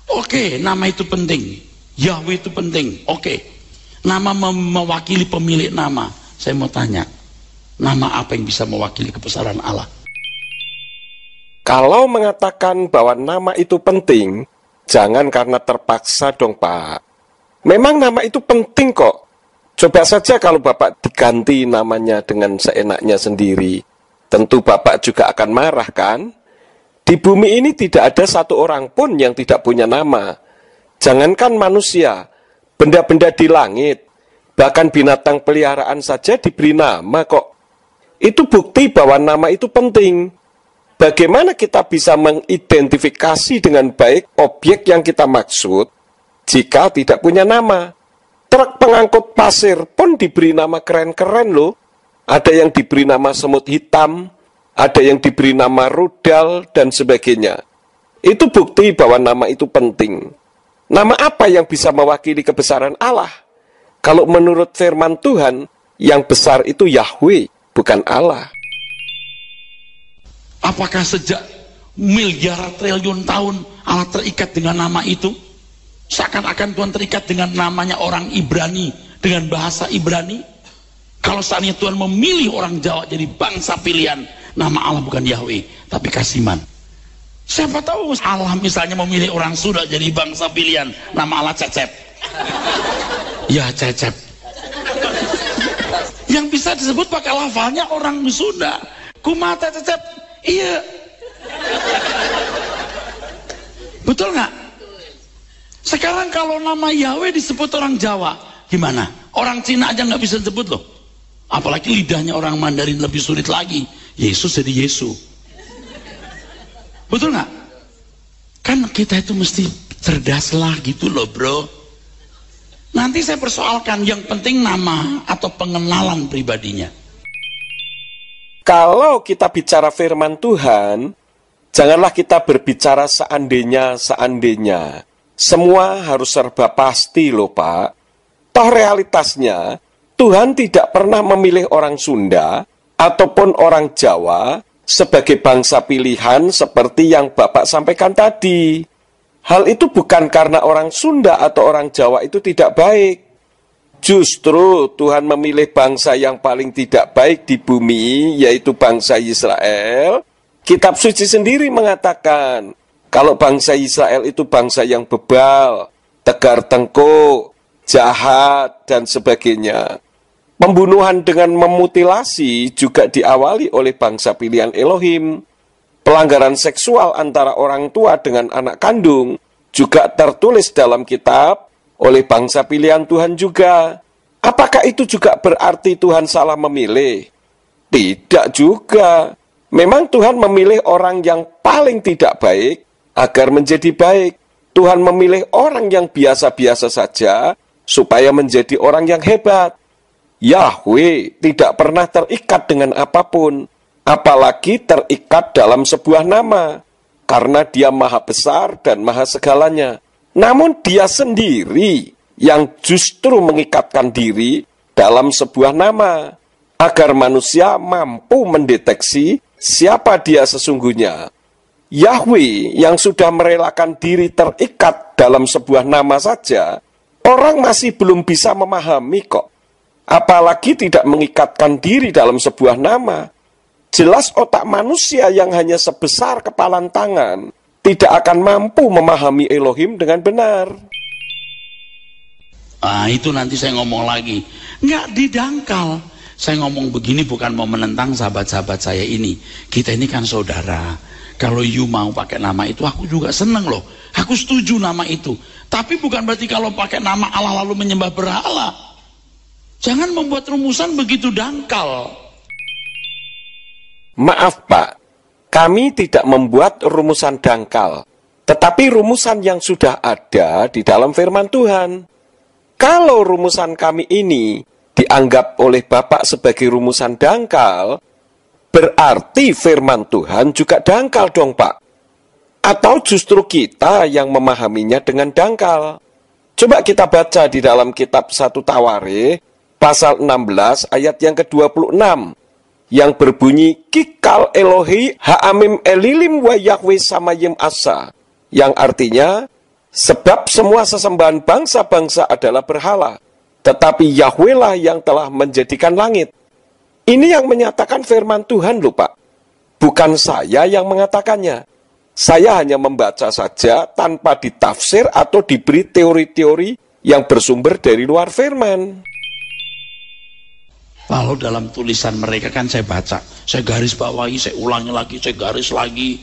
Oke, nama itu penting. Yahweh itu penting. Oke. Nama mewakili pemilik nama. Saya mau tanya, nama apa yang bisa mewakili kebesaran Allah? Kalau mengatakan bahwa nama itu penting, jangan karena terpaksa dong, Pak. Memang nama itu penting kok. Coba saja kalau Bapak diganti namanya dengan seenaknya sendiri. Tentu Bapak juga akan marah, kan? Di bumi ini tidak ada satu orang pun yang tidak punya nama. Jangankan manusia, benda-benda di langit, bahkan binatang peliharaan saja diberi nama kok. Itu bukti bahwa nama itu penting. Bagaimana kita bisa mengidentifikasi dengan baik objek yang kita maksud jika tidak punya nama? Truk pengangkut pasir pun diberi nama keren-keren loh. Ada yang diberi nama semut hitam, ada yang diberi nama rudal, dan sebagainya. Itu bukti bahwa nama itu penting. Nama apa yang bisa mewakili kebesaran Allah? Kalau menurut firman Tuhan, yang besar itu Yahweh, bukan Allah. Apakah sejak miliar triliun tahun Allah terikat dengan nama itu? Seakan-akan Tuhan terikat dengan namanya orang Ibrani, dengan bahasa Ibrani. Kalau seandainya Tuhan memilih orang Jawa jadi bangsa pilihan, nama Allah bukan Yahweh, tapi Kasiman. Siapa tahu Allah misalnya memilih orang Sunda jadi bangsa pilihan, nama Allah Cecep. Ya Cecep. Yang bisa disebut pakai lafalnya orang Sunda. Kumata Cecep. Iya. Betul nggak? Sekarang kalau nama Yahweh disebut orang Jawa, gimana? Orang Cina aja nggak bisa disebut loh. Apalagi lidahnya orang Mandarin lebih sulit lagi. Yesus jadi Yesu. Betul nggak? Kan kita itu mesti cerdas lah gitu loh bro. Nanti saya persoalkan, yang penting nama atau pengenalan pribadinya. Kalau kita bicara firman Tuhan, janganlah kita berbicara seandainya. Semua harus serba pasti loh Pak. Toh realitasnya, Tuhan tidak pernah memilih orang Sunda ataupun orang Jawa sebagai bangsa pilihan seperti yang Bapak sampaikan tadi. Hal itu bukan karena orang Sunda atau orang Jawa itu tidak baik. Justru Tuhan memilih bangsa yang paling tidak baik di bumi, yaitu bangsa Israel. Kitab suci sendiri mengatakan, kalau bangsa Israel itu bangsa yang bebal, tegar tengkuk, jahat, dan sebagainya. Pembunuhan dengan memutilasi juga diawali oleh bangsa pilihan Elohim. Pelanggaran seksual antara orang tua dengan anak kandung juga tertulis dalam kitab oleh bangsa pilihan Tuhan juga. Apakah itu juga berarti Tuhan salah memilih? Tidak juga. Memang Tuhan memilih orang yang paling tidak baik agar menjadi baik. Tuhan memilih orang yang biasa-biasa saja supaya menjadi orang yang hebat. Yahweh tidak pernah terikat dengan apapun, apalagi terikat dalam sebuah nama, karena Dia maha besar dan maha segalanya. Namun Dia sendiri yang justru mengikatkan diri dalam sebuah nama, agar manusia mampu mendeteksi siapa Dia sesungguhnya. Yahweh yang sudah merelakan diri terikat dalam sebuah nama saja, orang masih belum bisa memahami kok. Apalagi tidak mengikatkan diri dalam sebuah nama. Jelas otak manusia yang hanya sebesar kepalan tangan tidak akan mampu memahami Elohim dengan benar. Itu nanti saya ngomong lagi. Nggak didangkal. Saya ngomong begini bukan mau menentang sahabat-sahabat saya ini. Kita ini kan saudara. Kalau you mau pakai nama itu, aku juga seneng loh. Aku setuju nama itu. Tapi bukan berarti kalau pakai nama Allah lalu menyembah berhala. Jangan membuat rumusan begitu dangkal. Maaf Pak, kami tidak membuat rumusan dangkal, tetapi rumusan yang sudah ada di dalam firman Tuhan. Kalau rumusan kami ini dianggap oleh Bapak sebagai rumusan dangkal, berarti firman Tuhan juga dangkal dong Pak. Atau justru kita yang memahaminya dengan dangkal. Coba kita baca di dalam kitab 1 Tawarikh, pasal 16 ayat yang ke-26. Yang berbunyi, Kikal Elohi Ha'amim Elilim wa Yahweh Samayim Asa. Yang artinya, Sebab semua sesembahan bangsa-bangsa adalah berhala, tetapi Yahweh lah yang telah menjadikan langit. Ini yang menyatakan firman Tuhan loh Pak. Bukan saya yang mengatakannya. Saya hanya membaca saja tanpa ditafsir atau diberi teori-teori yang bersumber dari luar firman. Lalu dalam tulisan mereka kan saya baca, saya garis bawahi, saya ulangi lagi, saya garis lagi.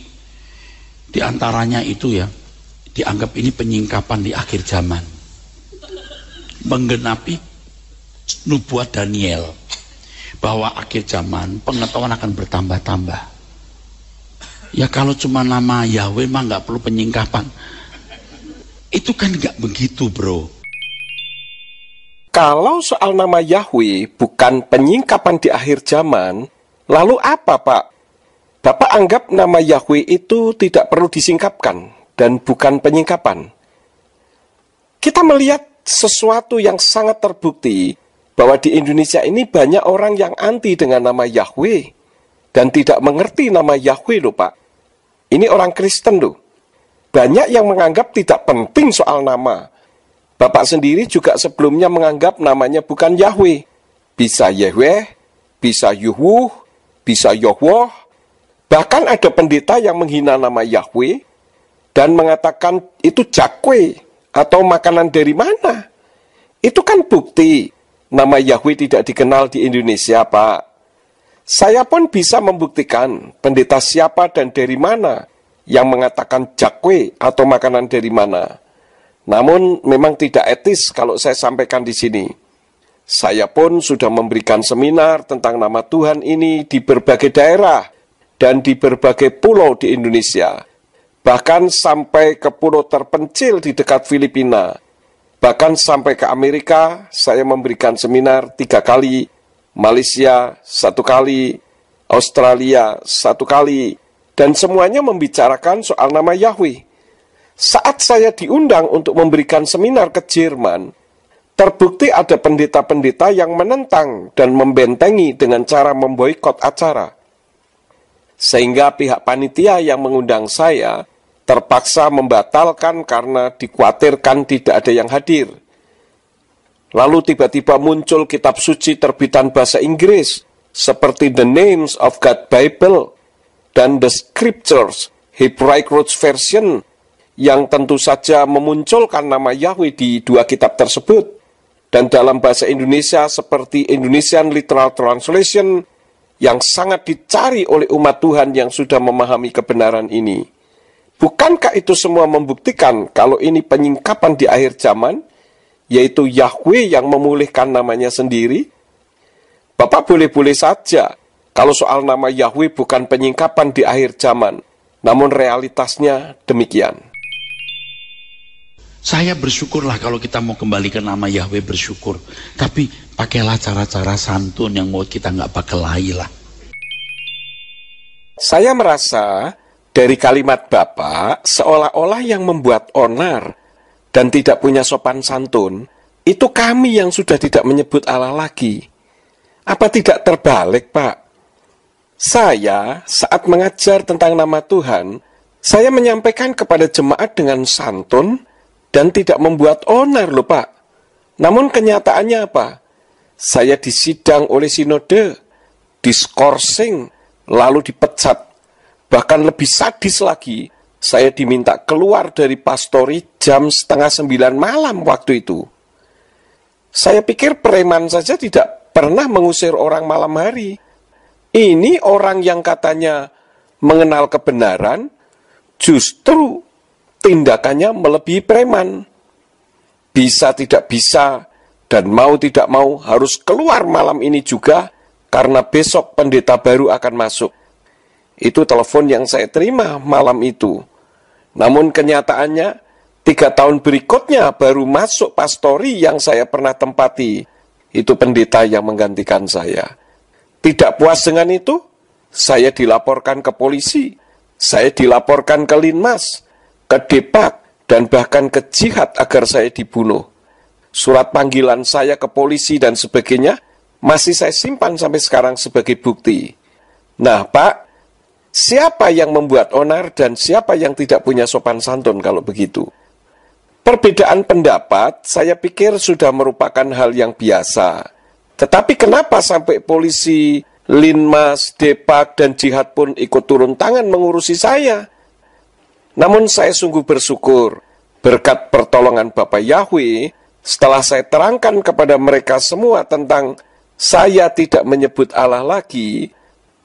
Di antaranya itu ya, dianggap ini penyingkapan di akhir zaman. Menggenapi nubuat Daniel bahwa akhir zaman pengetahuan akan bertambah-tambah. Ya kalau cuma nama Yahweh mah nggak perlu penyingkapan. Itu kan nggak begitu bro. Kalau soal nama Yahweh bukan penyingkapan di akhir zaman, lalu apa Pak? Bapak anggap nama Yahweh itu tidak perlu disingkapkan dan bukan penyingkapan. Kita melihat sesuatu yang sangat terbukti bahwa di Indonesia ini banyak orang yang anti dengan nama Yahweh dan tidak mengerti nama Yahweh loh Pak. Ini orang Kristen loh. Banyak yang menganggap tidak penting soal nama. Bapak sendiri juga sebelumnya menganggap namanya bukan Yahweh. Bisa Yahweh, bisa Yuhuh, bisa Yohwoh. Bahkan ada pendeta yang menghina nama Yahweh dan mengatakan itu jakwe atau makanan dari mana. Itu kan bukti nama Yahweh tidak dikenal di Indonesia, Pak. Saya pun bisa membuktikan pendeta siapa dan dari mana yang mengatakan jakwe atau makanan dari mana. Namun memang tidak etis kalau saya sampaikan di sini. Saya pun sudah memberikan seminar tentang nama Tuhan ini di berbagai daerah dan di berbagai pulau di Indonesia. Bahkan sampai ke pulau terpencil di dekat Filipina. Bahkan sampai ke Amerika, saya memberikan seminar 3 kali. Malaysia 1 kali, Australia 1 kali. Dan semuanya membicarakan soal nama Yahweh. Saat saya diundang untuk memberikan seminar ke Jerman, terbukti ada pendeta-pendeta yang menentang dan membentengi dengan cara memboikot acara. Sehingga pihak panitia yang mengundang saya terpaksa membatalkan karena dikhawatirkan tidak ada yang hadir. Lalu tiba-tiba muncul kitab suci terbitan bahasa Inggris seperti The Names of God Bible dan The Scriptures Hebraic Roots Version yang tentu saja memunculkan nama Yahweh di 2 kitab tersebut. Dan dalam bahasa Indonesia seperti Indonesian Literal Translation yang sangat dicari oleh umat Tuhan yang sudah memahami kebenaran ini. Bukankah itu semua membuktikan kalau ini penyingkapan di akhir zaman, yaitu Yahweh yang memulihkan namanya sendiri? Bapak boleh-boleh saja kalau soal nama Yahweh bukan penyingkapan di akhir zaman, namun realitasnya demikian. Saya bersyukurlah kalau kita mau kembali ke nama Yahweh, bersyukur. Tapi pakailah cara-cara santun yang mau kita nggak pakai lah. Saya merasa dari kalimat Bapak seolah-olah yang membuat onar dan tidak punya sopan santun, itu kami yang sudah tidak menyebut Allah lagi. Apa tidak terbalik, Pak? Saya saat mengajar tentang nama Tuhan, saya menyampaikan kepada jemaat dengan santun dan tidak membuat onar loh Pak. Namun kenyataannya apa? Saya disidang oleh sinode, diskorsing, lalu dipecat. Bahkan lebih sadis lagi, saya diminta keluar dari pastori jam 8:30 malam waktu itu. Saya pikir preman saja tidak pernah mengusir orang malam hari. Ini orang yang katanya mengenal kebenaran, justru tindakannya melebihi preman. Bisa tidak bisa dan mau tidak mau harus keluar malam ini juga karena besok pendeta baru akan masuk. Itu telepon yang saya terima malam itu. Namun kenyataannya 3 tahun berikutnya baru masuk pastori yang saya pernah tempati. Itu pendeta yang menggantikan saya. Tidak puas dengan itu, saya dilaporkan ke polisi, saya dilaporkan ke Linmas, ke Depak, dan bahkan ke jihad agar saya dibunuh. Surat panggilan saya ke polisi dan sebagainya masih saya simpan sampai sekarang sebagai bukti. Nah Pak, siapa yang membuat onar dan siapa yang tidak punya sopan santun kalau begitu? Perbedaan pendapat saya pikir sudah merupakan hal yang biasa. Tetapi kenapa sampai polisi, Linmas, Depak, dan Jihad pun ikut turun tangan mengurusi saya? Namun saya sungguh bersyukur berkat pertolongan Bapa Yahweh setelah saya terangkan kepada mereka semua tentang saya tidak menyebut Allah lagi,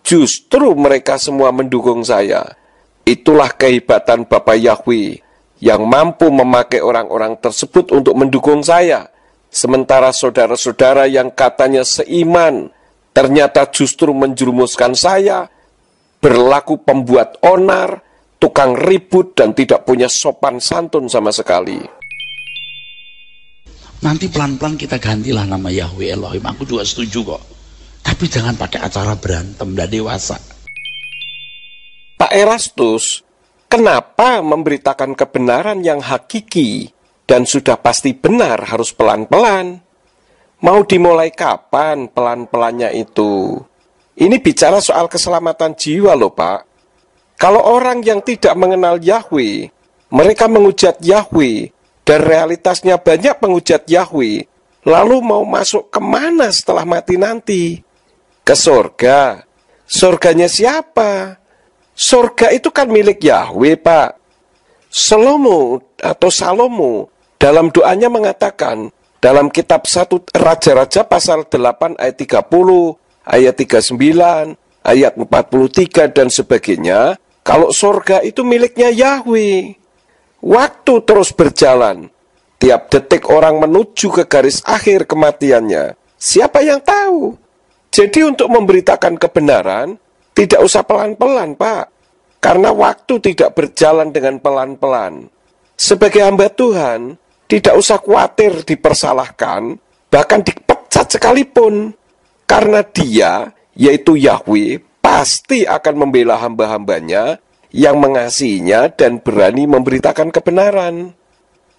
justru mereka semua mendukung saya. Itulah kehebatan Bapa Yahweh yang mampu memakai orang-orang tersebut untuk mendukung saya. Sementara saudara-saudara yang katanya seiman ternyata justru menjerumuskan saya, berlaku pembuat onar, tukang ribut, dan tidak punya sopan santun sama sekali. Nanti pelan-pelan kita gantilah nama Yahweh Elohim. Aku juga setuju kok. Tapi jangan pakai acara berantem, udah dewasa. Pak Erastus, kenapa memberitakan kebenaran yang hakiki dan sudah pasti benar harus pelan-pelan? Mau dimulai kapan pelan-pelannya itu? Ini bicara soal keselamatan jiwa loh, Pak. Kalau orang yang tidak mengenal Yahweh, mereka menghujat Yahweh, dan realitasnya banyak menghujat Yahweh, lalu mau masuk kemana setelah mati nanti? Ke surga. Surganya siapa? Surga itu kan milik Yahweh, Pak. Salomo dalam doanya mengatakan, dalam kitab 1 Raja-Raja pasal 8 ayat 30, ayat 39, ayat 43, dan sebagainya, kalau surga itu miliknya Yahweh. Waktu terus berjalan, tiap detik orang menuju ke garis akhir kematiannya. Siapa yang tahu? Jadi untuk memberitakan kebenaran, tidak usah pelan-pelan, Pak. Karena waktu tidak berjalan dengan pelan-pelan. Sebagai hamba Tuhan, tidak usah khawatir dipersalahkan, bahkan dipecat sekalipun. Karena Dia, yaitu Yahweh, pasti akan membela hamba-hambanya yang mengasihinya dan berani memberitakan kebenaran.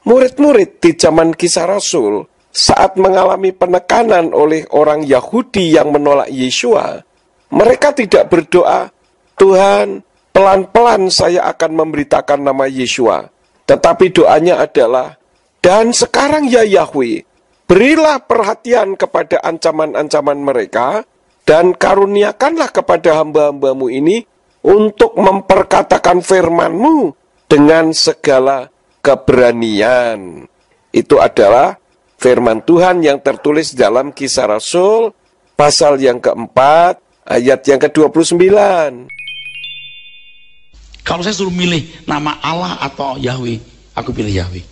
Murid-murid di zaman Kisah Rasul saat mengalami penekanan oleh orang Yahudi yang menolak Yesua, mereka tidak berdoa, Tuhan, pelan-pelan saya akan memberitakan nama Yesua. Tetapi doanya adalah, dan sekarang ya Yahweh, berilah perhatian kepada ancaman-ancaman mereka, dan karuniakanlah kepada hamba-hambamu ini untuk memperkatakan firman-Mu dengan segala keberanian. Itu adalah firman Tuhan yang tertulis dalam Kisah Rasul, pasal yang keempat, ayat yang ke-29. Kalau saya suruh milih nama Allah atau Yahweh, aku pilih Yahweh.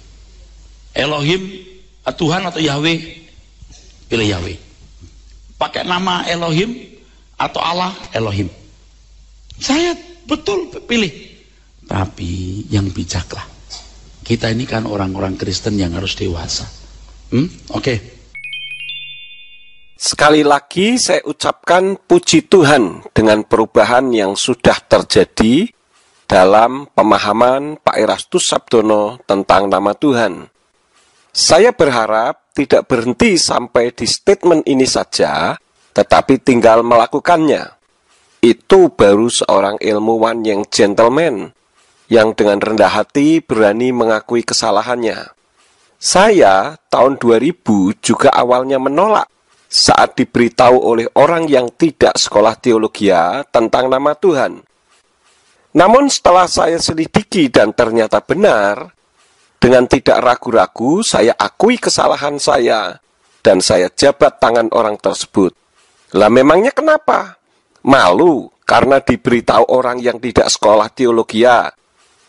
Elohim, Tuhan atau Yahweh, pilih Yahweh. Pakai nama Elohim atau Allah, Elohim. Saya betul pilih. Tapi yang bijaklah. Kita ini kan orang-orang Kristen yang harus dewasa. Oke. Sekali lagi saya ucapkan puji Tuhan dengan perubahan yang sudah terjadi dalam pemahaman Pak Erastus Sabdono tentang nama Tuhan. Saya berharap tidak berhenti sampai di statement ini saja, tetapi tinggal melakukannya. Itu baru seorang ilmuwan yang gentleman, yang dengan rendah hati berani mengakui kesalahannya. Saya tahun 2000 juga awalnya menolak saat diberitahu oleh orang yang tidak sekolah teologi tentang nama Tuhan. Namun setelah saya selidiki dan ternyata benar, dengan tidak ragu-ragu saya akui kesalahan saya dan saya jabat tangan orang tersebut. Lah memangnya kenapa? Malu karena diberitahu orang yang tidak sekolah teologi.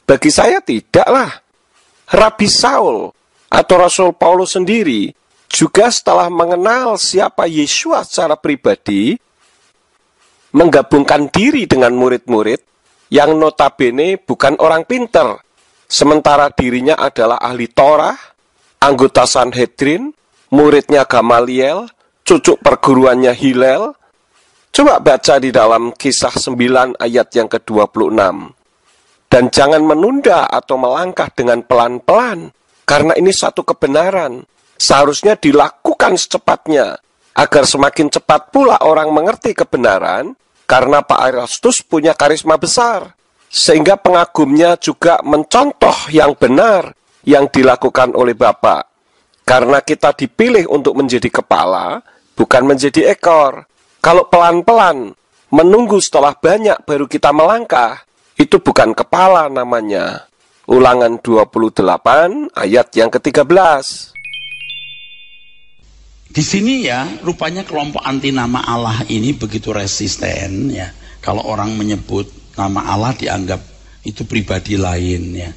Bagi saya tidaklah. Rabi Saul atau Rasul Paulus sendiri juga setelah mengenal siapa Yesua secara pribadi, menggabungkan diri dengan murid-murid yang notabene bukan orang pinter, sementara dirinya adalah ahli Torah, anggota Sanhedrin, muridnya Gamaliel, cucuk perguruannya Hillel. Coba baca di dalam Kisah 9 ayat yang ke-26. Dan jangan menunda atau melangkah dengan pelan-pelan, karena ini satu kebenaran. Seharusnya dilakukan secepatnya, agar semakin cepat pula orang mengerti kebenaran, karena Pak Erastus punya karisma besar, sehingga pengagumnya juga mencontoh yang benar yang dilakukan oleh Bapa. Karena kita dipilih untuk menjadi kepala, bukan menjadi ekor. Kalau pelan-pelan, menunggu setelah banyak baru kita melangkah, itu bukan kepala namanya. Ulangan 28 ayat yang ke-13. Di sini ya, rupanya kelompok anti nama Allah ini begitu resisten ya. Kalau orang menyebut nama Allah dianggap itu pribadi lain ya.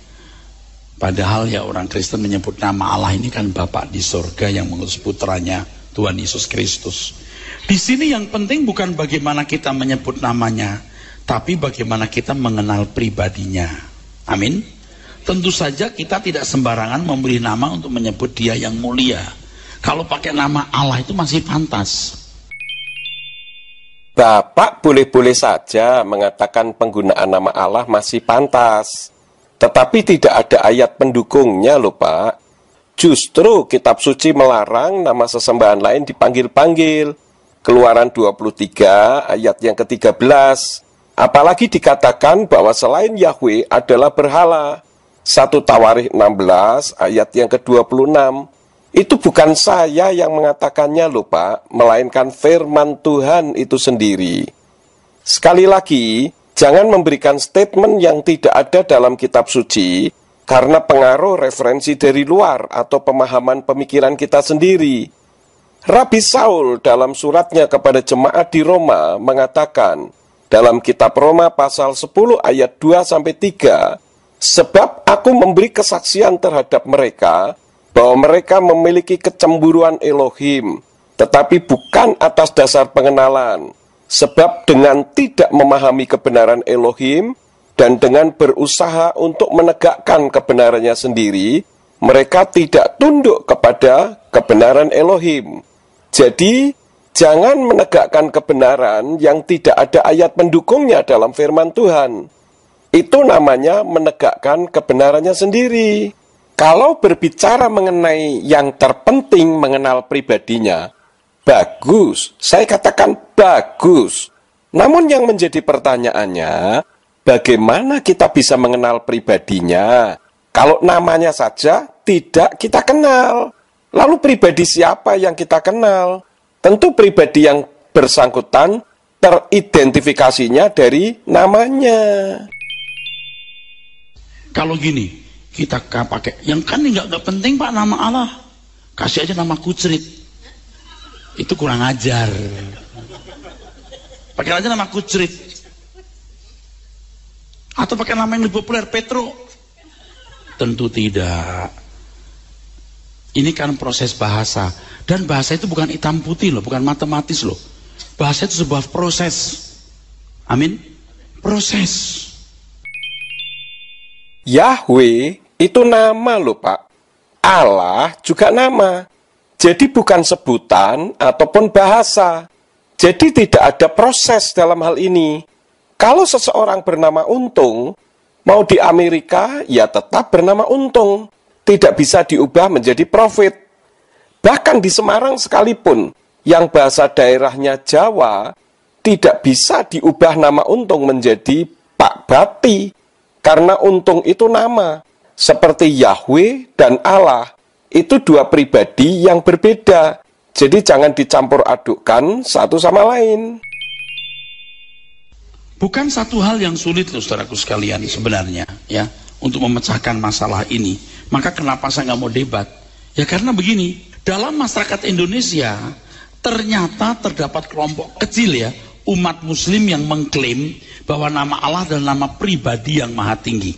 Padahal ya orang Kristen menyebut nama Allah ini kan Bapa di surga yang mengutus putranya Tuhan Yesus Kristus. Di sini yang penting bukan bagaimana kita menyebut namanya, tapi bagaimana kita mengenal pribadinya. Amin. Tentu saja kita tidak sembarangan memberi nama untuk menyebut dia yang mulia. Kalau pakai nama Allah itu masih pantas. Bapak boleh-boleh saja mengatakan penggunaan nama Allah masih pantas. Tetapi tidak ada ayat pendukungnya loh Pak. Justru kitab suci melarang nama sesembahan lain dipanggil-panggil. Keluaran 23 ayat yang ke-13. Apalagi dikatakan bahwa selain Yahweh adalah berhala. 1 Tawarikh 16 ayat yang ke-26. Itu bukan saya yang mengatakannya loh Pak, melainkan firman Tuhan itu sendiri. Sekali lagi, jangan memberikan statement yang tidak ada dalam kitab suci, karena pengaruh referensi dari luar atau pemahaman pemikiran kita sendiri. Rabi Saul dalam suratnya kepada jemaat di Roma mengatakan, dalam kitab Roma pasal 10 ayat 2-3, sebab aku memberi kesaksian terhadap mereka, bahwa mereka memiliki kecemburuan Elohim, tetapi bukan atas dasar pengenalan. Sebab dengan tidak memahami kebenaran Elohim, dan dengan berusaha untuk menegakkan kebenarannya sendiri, mereka tidak tunduk kepada kebenaran Elohim. Jadi, jangan menegakkan kebenaran yang tidak ada ayat pendukungnya dalam firman Tuhan. Itu namanya menegakkan kebenarannya sendiri. Kalau berbicara mengenai yang terpenting mengenal pribadinya, bagus, saya katakan bagus. Namun yang menjadi pertanyaannya, bagaimana kita bisa mengenal pribadinya? Kalau namanya saja tidak kita kenal, lalu pribadi siapa yang kita kenal? Tentu pribadi yang bersangkutan teridentifikasinya dari namanya. Kalau gini, kita pakai yang kan nggak penting Pak nama Allah, kasih aja nama Kucrit, itu kurang ajar. Pakai aja nama Kucrit, atau pakai nama yang lebih populer Petro. Tentu tidak. Ini kan proses bahasa, dan bahasa itu bukan hitam putih loh, bukan matematis loh. Bahasa itu sebuah proses. Amin. Proses. Yahweh itu nama loh Pak. Allah juga nama. Jadi bukan sebutan ataupun bahasa. Jadi tidak ada proses dalam hal ini. Kalau seseorang bernama Untung, mau di Amerika ya tetap bernama Untung. Tidak bisa diubah menjadi Profit. Bahkan di Semarang sekalipun, yang bahasa daerahnya Jawa, tidak bisa diubah nama Untung menjadi Pak Bati. Karena Untung itu nama. Seperti Yahweh dan Allah, itu dua pribadi yang berbeda. Jadi jangan dicampur adukkan satu sama lain. Bukan satu hal yang sulit loh saudaraku sekalian sebenarnya ya, untuk memecahkan masalah ini. Maka kenapa saya nggak mau debat? Ya karena begini, dalam masyarakat Indonesia ternyata terdapat kelompok kecil ya, umat muslim yang mengklaim bahwa nama Allah adalah nama pribadi yang maha tinggi.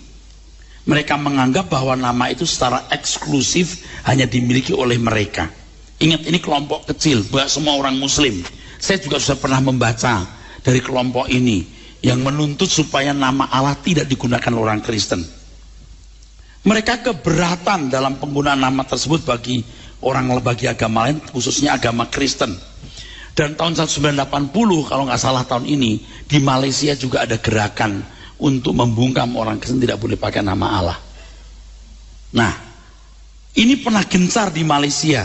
Mereka menganggap bahwa nama itu secara eksklusif hanya dimiliki oleh mereka. Ingat, ini kelompok kecil, bukan semua orang muslim. Saya juga sudah pernah membaca dari kelompok ini yang menuntut supaya nama Allah tidak digunakan orang Kristen. Mereka keberatan dalam penggunaan nama tersebut bagi agama lain, khususnya agama Kristen. Dan tahun 1980 kalau nggak salah tahun ini, di Malaysia juga ada gerakan untuk membungkam orang Kristen tidak boleh pakai nama Allah. Nah, ini pernah gencar di Malaysia,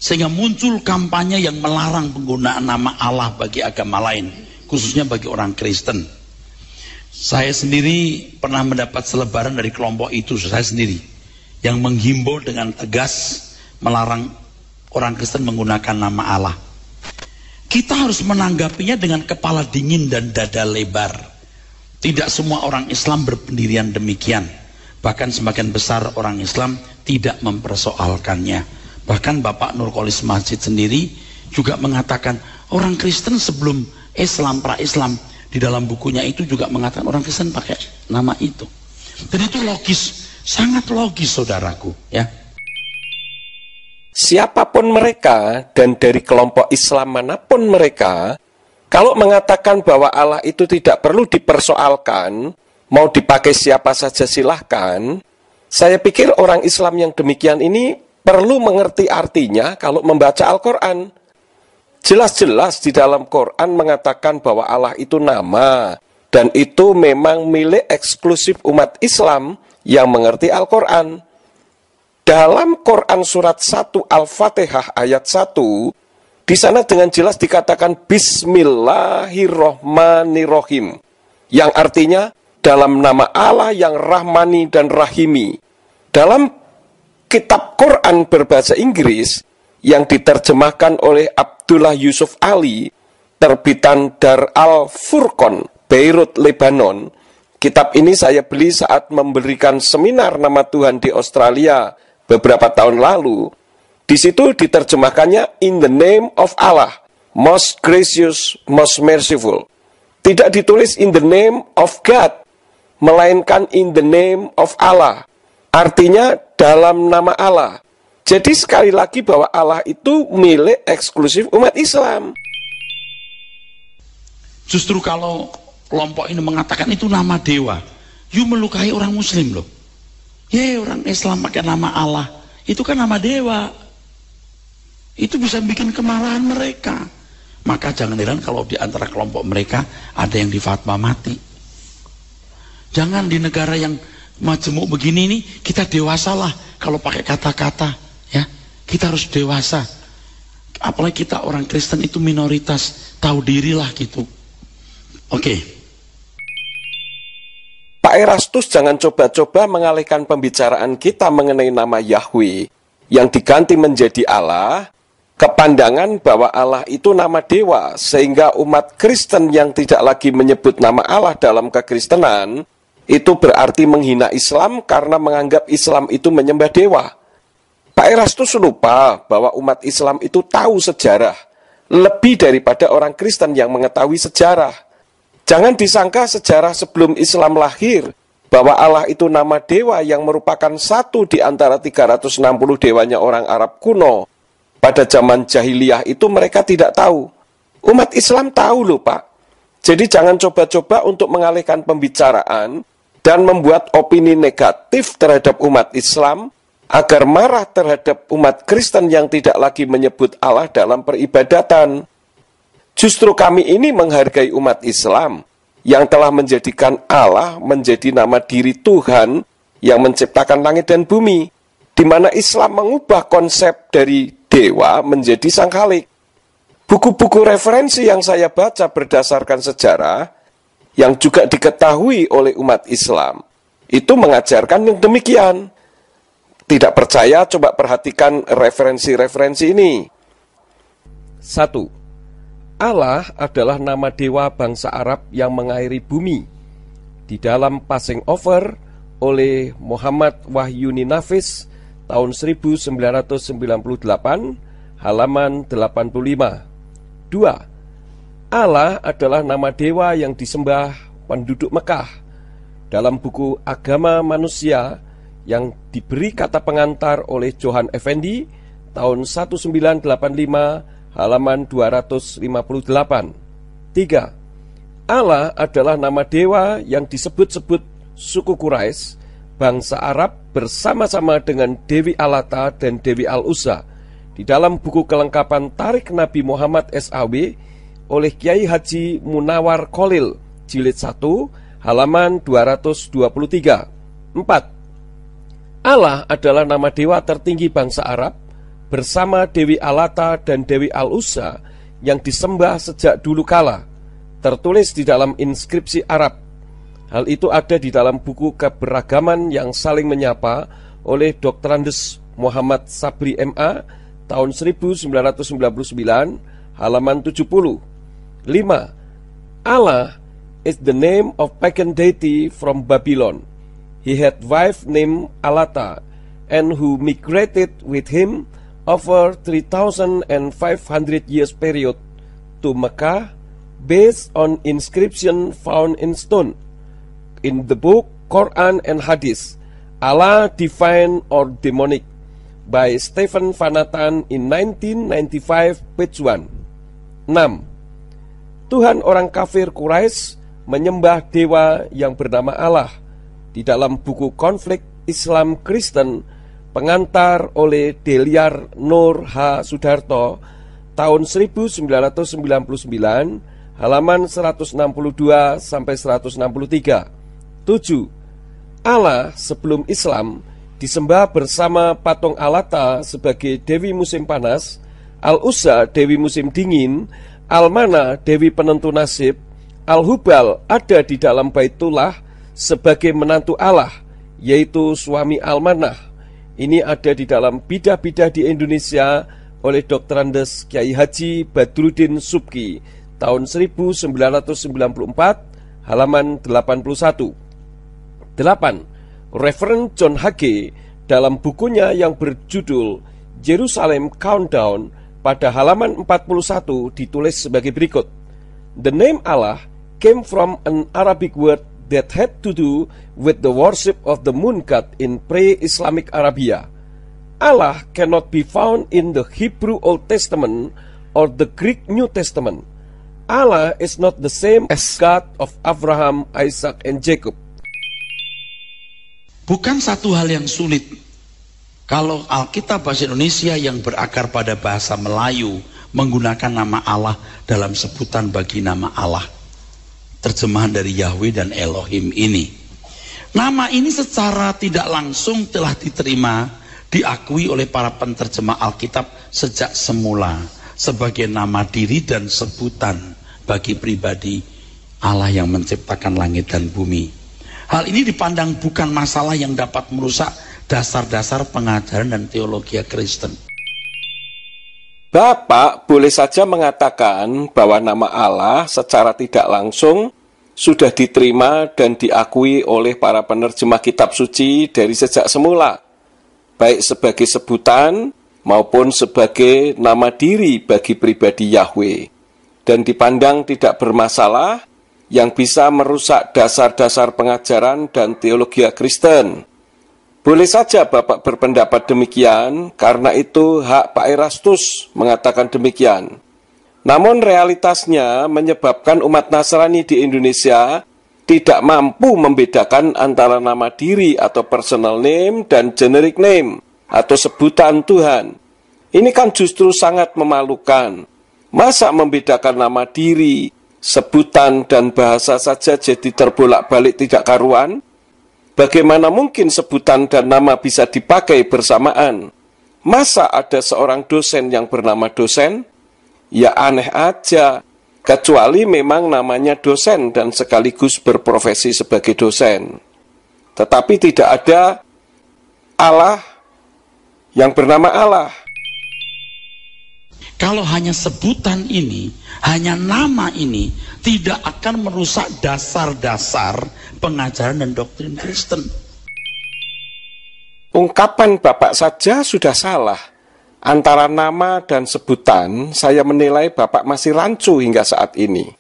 sehingga muncul kampanye yang melarang penggunaan nama Allah bagi agama lain, khususnya bagi orang Kristen. Saya sendiri pernah mendapat selebaran dari kelompok itu, saya sendiri. yang menghimbau dengan tegas melarang orang Kristen menggunakan nama Allah. Kita harus menanggapinya dengan kepala dingin dan dada lebar. Tidak semua orang Islam berpendirian demikian. Bahkan sebagian besar orang Islam tidak mempersoalkannya. Bahkan Bapak Nurkolis Masjid sendiri juga mengatakan orang Kristen sebelum Islam, pra-Islam, di dalam bukunya itu juga mengatakan orang Kristen pakai nama itu. Dan itu logis, sangat logis saudaraku, ya. Siapapun mereka dan dari kelompok Islam manapun mereka, kalau mengatakan bahwa Allah itu tidak perlu dipersoalkan, mau dipakai siapa saja silahkan, saya pikir orang Islam yang demikian ini perlu mengerti artinya kalau membaca Al-Quran. Jelas-jelas di dalam Quran mengatakan bahwa Allah itu nama, dan itu memang milik eksklusif umat Islam yang mengerti Al-Quran. Dalam Quran surat 1 Al-Fatihah ayat 1, di sana dengan jelas dikatakan Bismillahirrohmanirrohim, yang artinya dalam nama Allah yang Rahmani dan Rahimi. Dalam kitab Quran berbahasa Inggris yang diterjemahkan oleh Abdullah Yusuf Ali, terbitan Dar Al-Furqan, Beirut, Lebanon. Kitab ini saya beli saat memberikan seminar nama Tuhan di Australia beberapa tahun lalu. Di situ diterjemahkannya in the name of Allah, most gracious, most merciful. Tidak ditulis in the name of God, melainkan in the name of Allah. Artinya dalam nama Allah. Jadi sekali lagi bahwa Allah itu milik eksklusif umat Islam. Justru kalau kelompok ini mengatakan itu nama dewa, you melukai orang Muslim loh. Ya, orang Islam pakai nama Allah, itu kan nama dewa. Itu bisa bikin kemarahan mereka. Maka jangan heran kalau di antara kelompok mereka ada yang difatwa mati. Jangan di negara yang majemuk begini nih, kita dewasalah kalau pakai kata-kata, ya. Kita harus dewasa. Apalagi kita orang Kristen itu minoritas, tahu dirilah gitu. Oke. Pak Erastus jangan coba-coba mengalihkan pembicaraan kita mengenai nama Yahweh yang diganti menjadi Allah ke pandangan bahwa Allah itu nama dewa, sehingga umat Kristen yang tidak lagi menyebut nama Allah dalam kekristenan itu berarti menghina Islam karena menganggap Islam itu menyembah dewa. Pak Erastus lupa bahwa umat Islam itu tahu sejarah lebih daripada orang Kristen yang mengetahui sejarah. Jangan disangka sejarah sebelum Islam lahir bahwa Allah itu nama dewa yang merupakan satu di antara 360 dewanya orang Arab kuno. Pada zaman jahiliyah itu mereka tidak tahu. Umat Islam tahu loh Pak. Jadi jangan coba-coba untuk mengalihkan pembicaraan dan membuat opini negatif terhadap umat Islam agar marah terhadap umat Kristen yang tidak lagi menyebut Allah dalam peribadatan. Justru kami ini menghargai umat Islam yang telah menjadikan Allah menjadi nama diri Tuhan yang menciptakan langit dan bumi, di mana Islam mengubah konsep dari dewa menjadi sang khalik. Buku-buku referensi yang saya baca berdasarkan sejarah, yang juga diketahui oleh umat Islam, itu mengajarkan yang demikian. Tidak percaya, coba perhatikan referensi-referensi ini. 1. Allah adalah nama dewa bangsa Arab yang mengairi bumi. Di dalam Passing Over oleh Muhammad Wahyuni Nafis tahun 1998, halaman 85. 2. Allah adalah nama dewa yang disembah penduduk Mekah. Dalam buku Agama Manusia yang diberi kata pengantar oleh Johan Effendi tahun 1985, halaman 258. 3. Allah adalah nama dewa yang disebut-sebut suku Quraisy, bangsa Arab bersama-sama dengan Dewi Alata dan Dewi Al-Uzza di dalam buku kelengkapan Tarik Nabi Muhammad SAW oleh Kiai Haji Munawar Khalil, jilid 1, halaman 223. 4. Allah adalah nama dewa tertinggi bangsa Arab bersama Dewi Alata dan Dewi Al-Uzza yang disembah sejak dulu kala, tertulis di dalam inskripsi Arab. Hal itu ada di dalam buku Keberagaman yang Saling Menyapa oleh Dr. Andes Muhammad Sabri MA tahun 1999, halaman 70. 5. Allah is the name of pagan deity from Babylon. He had wife named Alata, and who migrated with him over 3,500 years period to Mecca based on inscription found in stone. In the book Quran and Hadith, Allah Divine or Demonic by Stephen Vanatan in 1995, page 1. 6. Tuhan orang kafir Quraisy menyembah dewa yang bernama Allah. Di dalam buku Konflik Islam Kristen pengantar oleh Deliar Nur H. Sudarto tahun 1999, halaman 162 sampai 163. 7. Allah sebelum Islam disembah bersama patung Alata sebagai dewi musim panas, Al-Uzza dewi musim dingin, Al-Mana dewi penentu nasib, Al-Hubal ada di dalam Baitullah sebagai menantu Allah, yaitu suami Al-Manah. Ini ada di dalam Bidah-Bidah di Indonesia oleh Dr. Andes Kiai Haji Badrudin Subki tahun 1994, halaman 81. 8. Reverend John Hagee dalam bukunya yang berjudul Jerusalem Countdown pada halaman 41 ditulis sebagai berikut. The name Allah came from an Arabic word that had to do with the worship of the moon god in pre-Islamic Arabia. Allah cannot be found in the Hebrew Old Testament or the Greek New Testament. Allah is not the same as God of Abraham, Isaac, and Jacob. Bukan satu hal yang sulit kalau Alkitab bahasa Indonesia yang berakar pada bahasa Melayu menggunakan nama Allah dalam sebutan bagi nama Allah. Terjemahan dari Yahweh dan Elohim ini. Nama ini secara tidak langsung telah diterima, diakui oleh para penterjemah Alkitab sejak semula sebagai nama diri dan sebutan bagi pribadi Allah yang menciptakan langit dan bumi. Hal ini dipandang bukan masalah yang dapat merusak dasar-dasar pengajaran dan teologi Kristen. Bapak boleh saja mengatakan bahwa nama Allah secara tidak langsung sudah diterima dan diakui oleh para penerjemah kitab suci dari sejak semula, baik sebagai sebutan maupun sebagai nama diri bagi pribadi Yahweh, dan dipandang tidak bermasalah yang bisa merusak dasar-dasar pengajaran dan teologi Kristen. Boleh saja Bapak berpendapat demikian, karena itu hak Pak Erastus mengatakan demikian. Namun realitasnya menyebabkan umat Nasrani di Indonesia tidak mampu membedakan antara nama diri atau personal name dan generic name atau sebutan Tuhan. Ini kan justru sangat memalukan. Masa membedakan nama diri, sebutan dan bahasa saja jadi terbolak-balik tidak karuan? Bagaimana mungkin sebutan dan nama bisa dipakai bersamaan? Masa ada seorang dosen yang bernama dosen? Ya aneh aja, kecuali memang namanya dosen dan sekaligus berprofesi sebagai dosen. Tetapi tidak ada Allah yang bernama Allah. Kalau hanya sebutan ini, hanya nama ini, tidak akan merusak dasar-dasar pengajaran dan doktrin Kristen. Ungkapan Bapak saja sudah salah. Antara nama dan sebutan, saya menilai Bapak masih rancu hingga saat ini.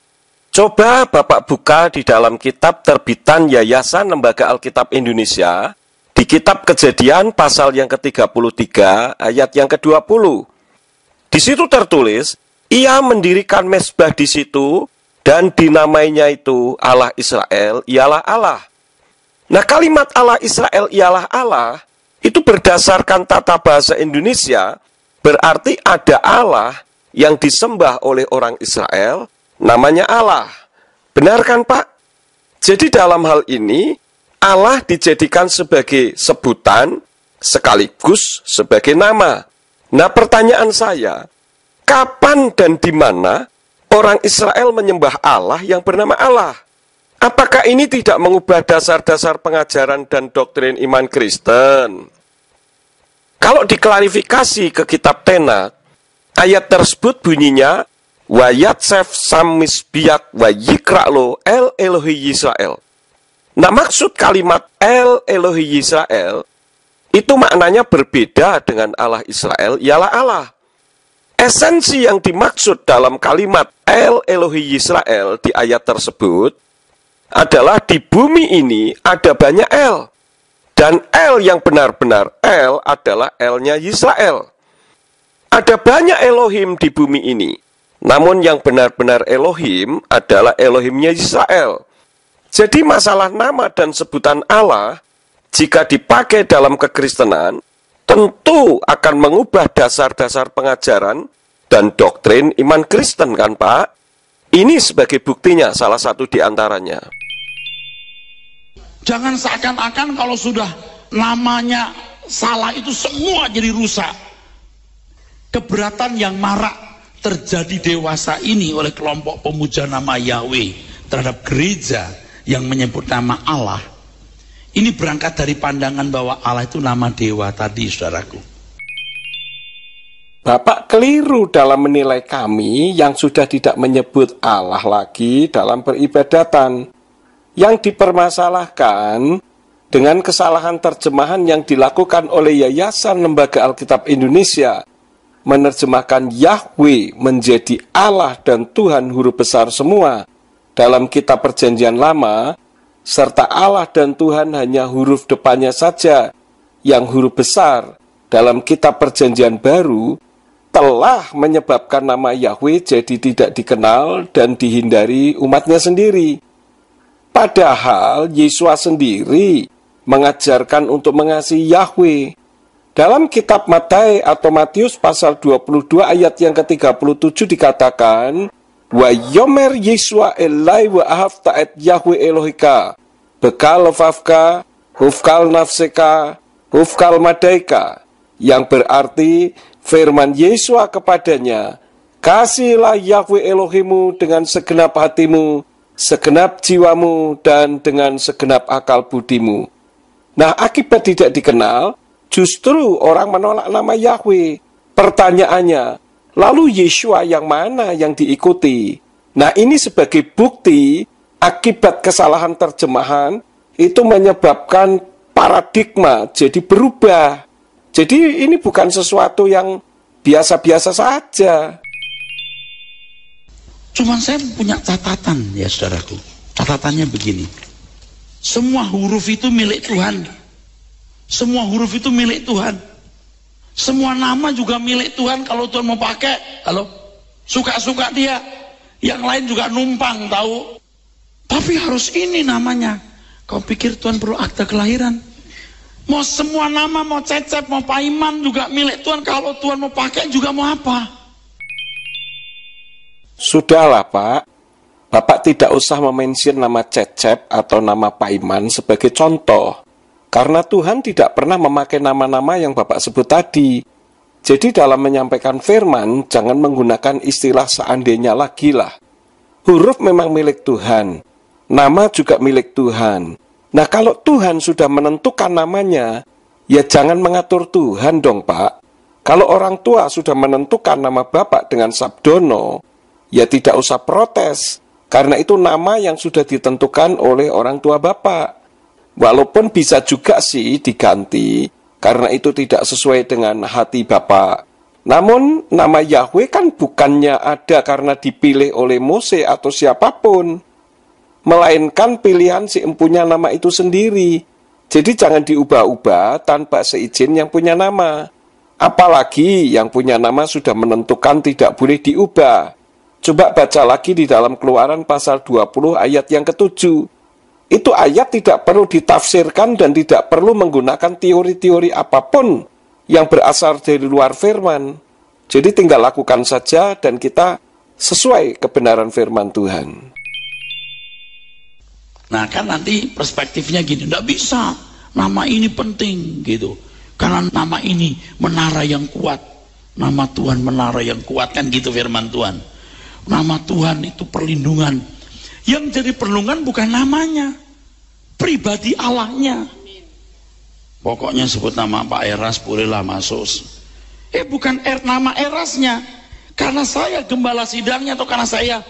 Coba Bapak buka di dalam kitab terbitan Yayasan Lembaga Alkitab Indonesia, di kitab Kejadian pasal yang ke-33, ayat yang ke-20. Di situ tertulis, ia mendirikan mezbah di situ, dan dinamainya itu Allah Israel, ialah Allah. Nah, kalimat Allah Israel, ialah Allah, itu berdasarkan tata bahasa Indonesia, berarti ada Allah yang disembah oleh orang Israel, namanya Allah. Benar kan, Pak? Jadi dalam hal ini, Allah dijadikan sebagai sebutan, sekaligus sebagai nama. Nah, pertanyaan saya, kapan dan di mana orang Israel menyembah Allah yang bernama Allah? Apakah ini tidak mengubah dasar-dasar pengajaran dan doktrin iman Kristen? Kalau diklarifikasi ke kitab Tenak, ayat tersebut bunyinya, wa yatsef samis biak wa yikra'lo el Elohi Yisrael. Nah, maksud kalimat el Elohi Yisrael itu maknanya berbeda dengan Allah Israel, ialah Allah. Esensi yang dimaksud dalam kalimat el Elohi Yisrael di ayat tersebut adalah di bumi ini ada banyak El. Dan El yang benar-benar El adalah El-nya Yisrael. Ada banyak Elohim di bumi ini. Namun yang benar-benar Elohim adalah Elohimnya Yisrael. Jadi masalah nama dan sebutan Allah, jika dipakai dalam kekristenan, tentu akan mengubah dasar-dasar pengajaran dan doktrin iman Kristen, kan Pak? Ini sebagai buktinya salah satu di antaranya. Jangan seakan-akan kalau sudah namanya salah itu semua jadi rusak. Keberatan yang marak terjadi dewasa ini oleh kelompok pemuja nama Yahweh terhadap gereja yang menyebut nama Allah. Ini berangkat dari pandangan bahwa Allah itu nama dewa tadi, saudaraku. Bapak keliru dalam menilai kami yang sudah tidak menyebut Allah lagi dalam peribadatan. Yang dipermasalahkan dengan kesalahan terjemahan yang dilakukan oleh Yayasan Lembaga Alkitab Indonesia, menerjemahkan Yahweh menjadi Allah dan Tuhan huruf besar semua dalam kitab Perjanjian Lama, serta Allah dan Tuhan hanya huruf depannya saja yang huruf besar dalam kitab Perjanjian Baru, telah menyebabkan nama Yahweh jadi tidak dikenal dan dihindari umatnya sendiri. Padahal Yesus sendiri mengajarkan untuk mengasihi Yahweh. Dalam kitab Matius pasal 22 ayat yang ke-37 dikatakan, wa yomer Yesua elai wa ahafta et Yahweh Elohika, bekal lefafka, hufkal nafseka, hufkal madaika, yang berarti firman Yesua kepadanya, kasihlah Yahweh Elohimu dengan segenap hatimu, segenap jiwamu, dan dengan segenap akal budimu. Nah, akibat tidak dikenal, justru orang menolak nama Yahweh. Pertanyaannya, lalu Yeshua yang mana yang diikuti? Nah, ini sebagai bukti akibat kesalahan terjemahan itu menyebabkan paradigma jadi berubah. Jadi ini bukan sesuatu yang biasa-biasa saja. Cuman saya punya catatan ya saudaraku. Catatannya begini. Semua huruf itu milik Tuhan. Semua huruf itu milik Tuhan. Semua nama juga milik Tuhan. Kalau Tuhan mau pakai, halo, suka-suka dia. Yang lain juga numpang, tahu. Tapi harus ini namanya. Kau pikir Tuhan perlu akta kelahiran? Mau semua nama, mau Cecep, mau Paiman juga milik Tuhan. Kalau Tuhan mau pakai juga mau apa? Sudahlah Pak, Bapak tidak usah memention nama Cecep atau nama Paiman sebagai contoh. Karena Tuhan tidak pernah memakai nama-nama yang Bapak sebut tadi. Jadi dalam menyampaikan firman, jangan menggunakan istilah seandainya lagi lah. Huruf memang milik Tuhan, nama juga milik Tuhan. Nah kalau Tuhan sudah menentukan namanya, ya jangan mengatur Tuhan dong Pak. Kalau orang tua sudah menentukan nama Bapak dengan Sabdono, ya tidak usah protes, karena itu nama yang sudah ditentukan oleh orang tua Bapak. Walaupun bisa juga sih diganti, karena itu tidak sesuai dengan hati Bapak. Namun nama Yahweh kan bukannya ada karena dipilih oleh Mose atau siapapun, melainkan pilihan si empunya nama itu sendiri. Jadi jangan diubah-ubah tanpa seizin yang punya nama. Apalagi yang punya nama sudah menentukan tidak boleh diubah. Coba baca lagi di dalam Keluaran pasal 20 ayat yang ke-7. Itu ayat tidak perlu ditafsirkan dan tidak perlu menggunakan teori-teori apapun yang berasal dari luar firman. Jadi tinggal lakukan saja dan kita sesuai kebenaran firman Tuhan. Nah kan nanti perspektifnya gini, tidak bisa, nama ini penting gitu. Karena nama ini menara yang kuat. Nama Tuhan menara yang kuat, kan gitu firman Tuhan. Nama Tuhan itu perlindungan. Yang jadi perlindungan bukan namanya, pribadi Allahnya. Pokoknya sebut nama Pak Eras bolehlah masuk. Bukan nama Erasnya. Karena saya gembala sidangnya atau karena saya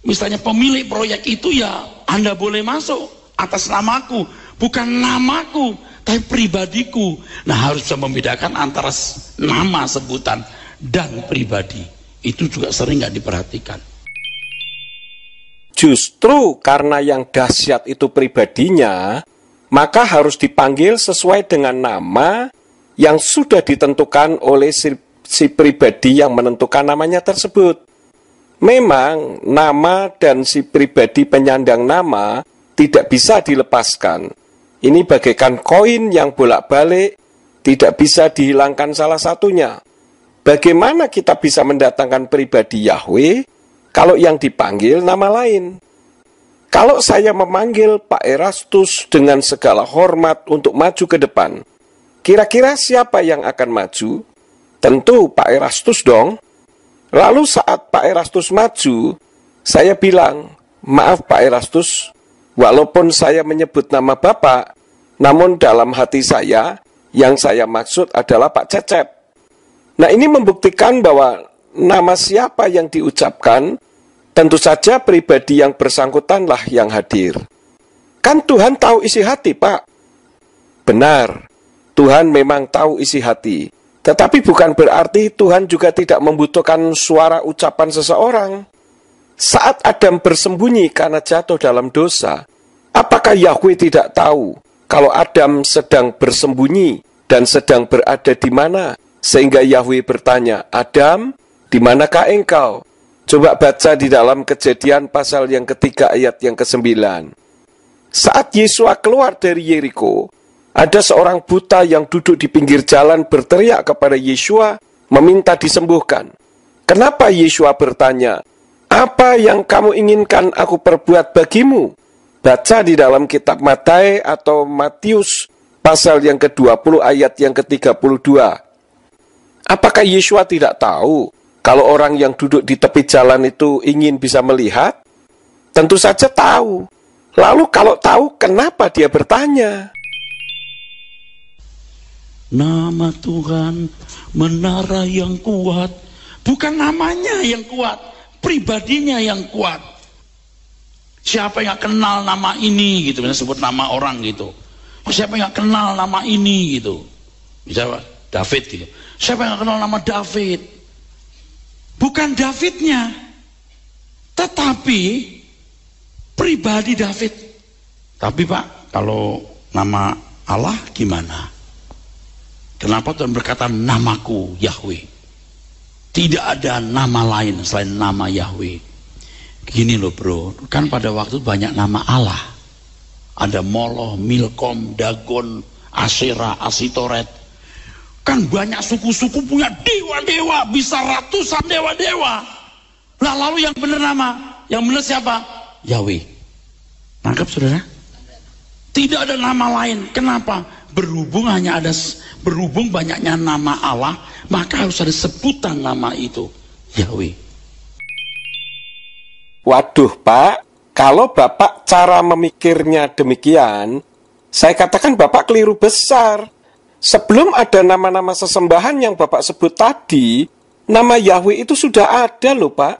misalnya pemilik proyek itu, ya Anda boleh masuk atas namaku. Bukan namaku, tapi pribadiku. Nah, harus bisa membedakan antara nama sebutan dan pribadi. Itu juga sering nggak diperhatikan. Justru karena yang dahsyat itu pribadinya, maka harus dipanggil sesuai dengan nama yang sudah ditentukan oleh si pribadi yang menentukan namanya tersebut. Memang nama dan si pribadi penyandang nama tidak bisa dilepaskan. Ini bagaikan koin yang bolak-balik, tidak bisa dihilangkan salah satunya. Bagaimana kita bisa mendatangkan pribadi Yahweh kalau yang dipanggil nama lain? Kalau saya memanggil Pak Erastus dengan segala hormat untuk maju ke depan, kira-kira siapa yang akan maju? Tentu Pak Erastus dong. Lalu saat Pak Erastus maju, saya bilang, maaf Pak Erastus, walaupun saya menyebut nama Bapak, namun dalam hati saya, yang saya maksud adalah Pak Cecep. Nah, ini membuktikan bahwa nama siapa yang diucapkan, tentu saja pribadi yang bersangkutanlah yang hadir. Kan Tuhan tahu isi hati, Pak. Benar, Tuhan memang tahu isi hati. Tetapi bukan berarti Tuhan juga tidak membutuhkan suara ucapan seseorang. Saat Adam bersembunyi karena jatuh dalam dosa, apakah Yahweh tidak tahu kalau Adam sedang bersembunyi dan sedang berada di mana? Sehingga Yahweh bertanya, Adam, di manakah engkau? Coba baca di dalam Kejadian pasal yang ketiga ayat yang ke-9. Saat Yesua keluar dari Yeriko, ada seorang buta yang duduk di pinggir jalan berteriak kepada Yesua, meminta disembuhkan. Kenapa Yesua bertanya, apa yang kamu inginkan aku perbuat bagimu? Baca di dalam kitab Matius atau Matius pasal yang ke-20 ayat yang ke-32. Apakah Yesua tidak tahu kalau orang yang duduk di tepi jalan itu ingin bisa melihat? Tentu saja tahu. Lalu kalau tahu, kenapa dia bertanya? Nama Tuhan menara yang kuat. Bukan namanya yang kuat, pribadinya yang kuat. Siapa yang kenal nama ini gitu, misalnya sebut nama orang gitu. Siapa yang kenal nama ini gitu. Misalnya David gitu. Siapa yang kenal nama David? Bukan Davidnya, tetapi pribadi David. Tapi Pak, kalau nama Allah gimana? Kenapa Tuhan berkata namaku Yahweh? Tidak ada nama lain selain nama Yahweh. Gini loh bro, kan pada waktu banyak nama Allah. Ada Moloch, Milkom, Dagon, Asyera, Asitoret. Kan banyak suku-suku punya dewa-dewa, bisa ratusan dewa-dewa. Nah lalu yang benar nama, yang benar siapa? Yahweh. Nangkep saudara? Tidak ada nama lain. Kenapa? Berhubung banyaknya nama Allah, maka harus ada sebutan nama itu, Yahweh. Waduh Pak, kalau Bapak cara memikirnya demikian, saya katakan Bapak keliru besar. Sebelum ada nama-nama sesembahan yang Bapak sebut tadi, nama Yahweh itu sudah ada loh Pak.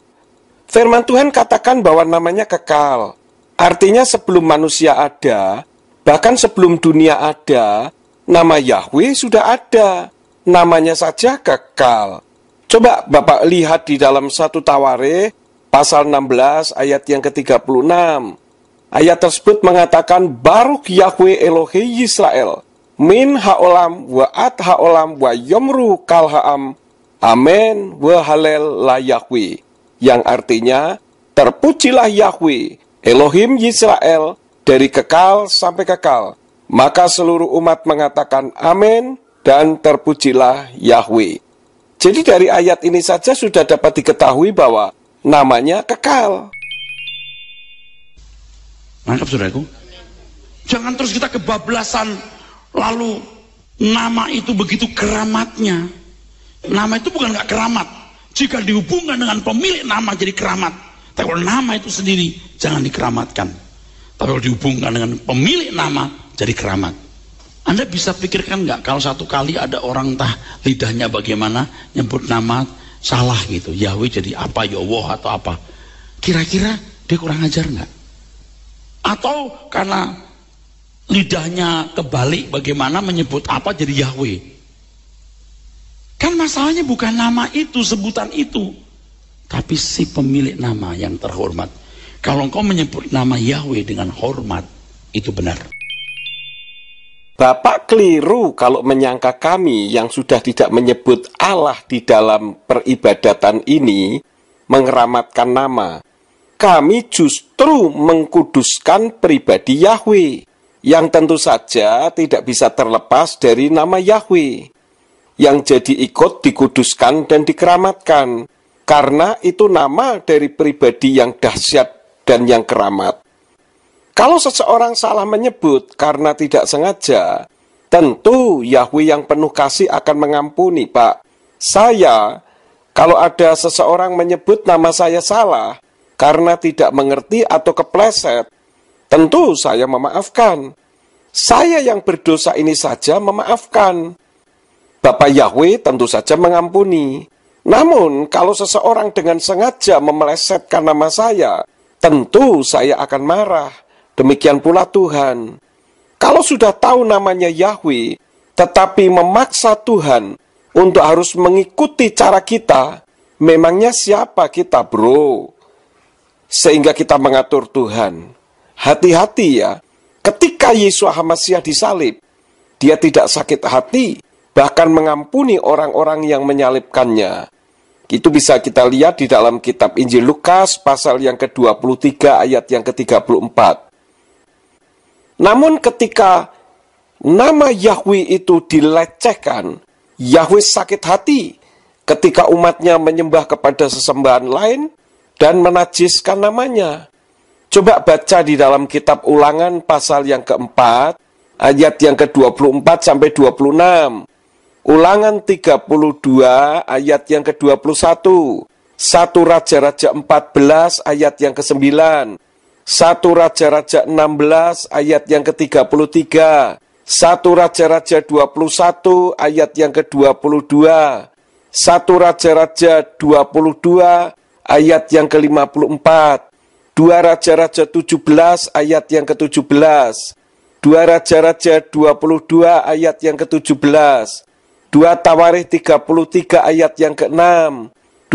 Firman Tuhan katakan bahwa namanya kekal. Artinya sebelum manusia ada, bahkan sebelum dunia ada, nama Yahweh sudah ada. Namanya saja kekal. Coba Bapak lihat di dalam 1 Tawarikh pasal 16 ayat yang ke-36. Ayat tersebut mengatakan, Baruk Yahweh Elohei Yisrael, min haolam wa ad haolam wa yomru kal haam, amen wa halel la Yahweh. Yang artinya, terpujilah Yahweh, Elohim Yisrael, dari kekal sampai kekal. Maka seluruh umat mengatakan amin dan terpujilah Yahweh. Jadi dari ayat ini saja sudah dapat diketahui bahwa namanya kekal. Nangkap saudaraku? Jangan terus kita kebablasan, lalu nama itu begitu keramatnya. Nama itu bukan nggak keramat. Jika dihubungkan dengan pemilik nama jadi keramat. Tapi kalau nama itu sendiri jangan dikeramatkan. Tapi kalau dihubungkan dengan pemilik nama jadi keramat. Anda bisa pikirkan nggak kalau satu kali ada orang entah lidahnya bagaimana nyebut nama salah gitu, Yahweh jadi apa, Yowoh atau apa, kira-kira dia kurang ajar nggak? Atau karena lidahnya kebalik bagaimana menyebut apa jadi Yahweh? Kan masalahnya bukan nama itu, sebutan itu, tapi si pemilik nama yang terhormat. Kalau engkau menyebut nama Yahweh dengan hormat, itu benar. Bapak keliru kalau menyangka kami yang sudah tidak menyebut Allah di dalam peribadatan ini mengeramatkan nama. Kami justru mengkuduskan pribadi Yahweh, yang tentu saja tidak bisa terlepas dari nama Yahweh, yang jadi ikut dikuduskan dan dikeramatkan, karena itu nama dari pribadi yang dahsyat dan yang keramat. Kalau seseorang salah menyebut karena tidak sengaja, tentu Yahweh yang penuh kasih akan mengampuni, Pak. Kalau ada seseorang menyebut nama saya salah karena tidak mengerti atau kepleset, tentu saya memaafkan. Saya yang berdosa ini saja memaafkan. Bapak Yahweh tentu saja mengampuni. Namun, kalau seseorang dengan sengaja memelesetkan nama saya, tentu saya akan marah. Demikian pula Tuhan. Kalau sudah tahu namanya Yahweh, tetapi memaksa Tuhan untuk harus mengikuti cara kita, memangnya siapa kita, bro? Sehingga kita mengatur Tuhan. Hati-hati ya, ketika Yesus HaMasiah disalib, dia tidak sakit hati, bahkan mengampuni orang-orang yang menyalibkannya. Itu bisa kita lihat di dalam kitab Injil Lukas pasal yang ke-23 ayat yang ke-34. Namun ketika nama Yahweh itu dilecehkan, Yahweh sakit hati ketika umatnya menyembah kepada sesembahan lain dan menajiskan namanya. Coba baca di dalam kitab Ulangan pasal yang keempat, ayat yang ke-24 sampai 26. Ulangan 32 ayat yang ke-21. 1 Raja-Raja 14 ayat yang ke-9. 1 Raja-Raja 16 ayat yang ke-33. 1 Raja-Raja 21 ayat yang ke-22. 1 Raja-Raja 22 ayat yang ke-54. 2 Raja-Raja 17 ayat yang ke-17. 2 Raja-Raja 22 ayat yang ke-17. 2 Tawarikh 33 ayat yang ke-6.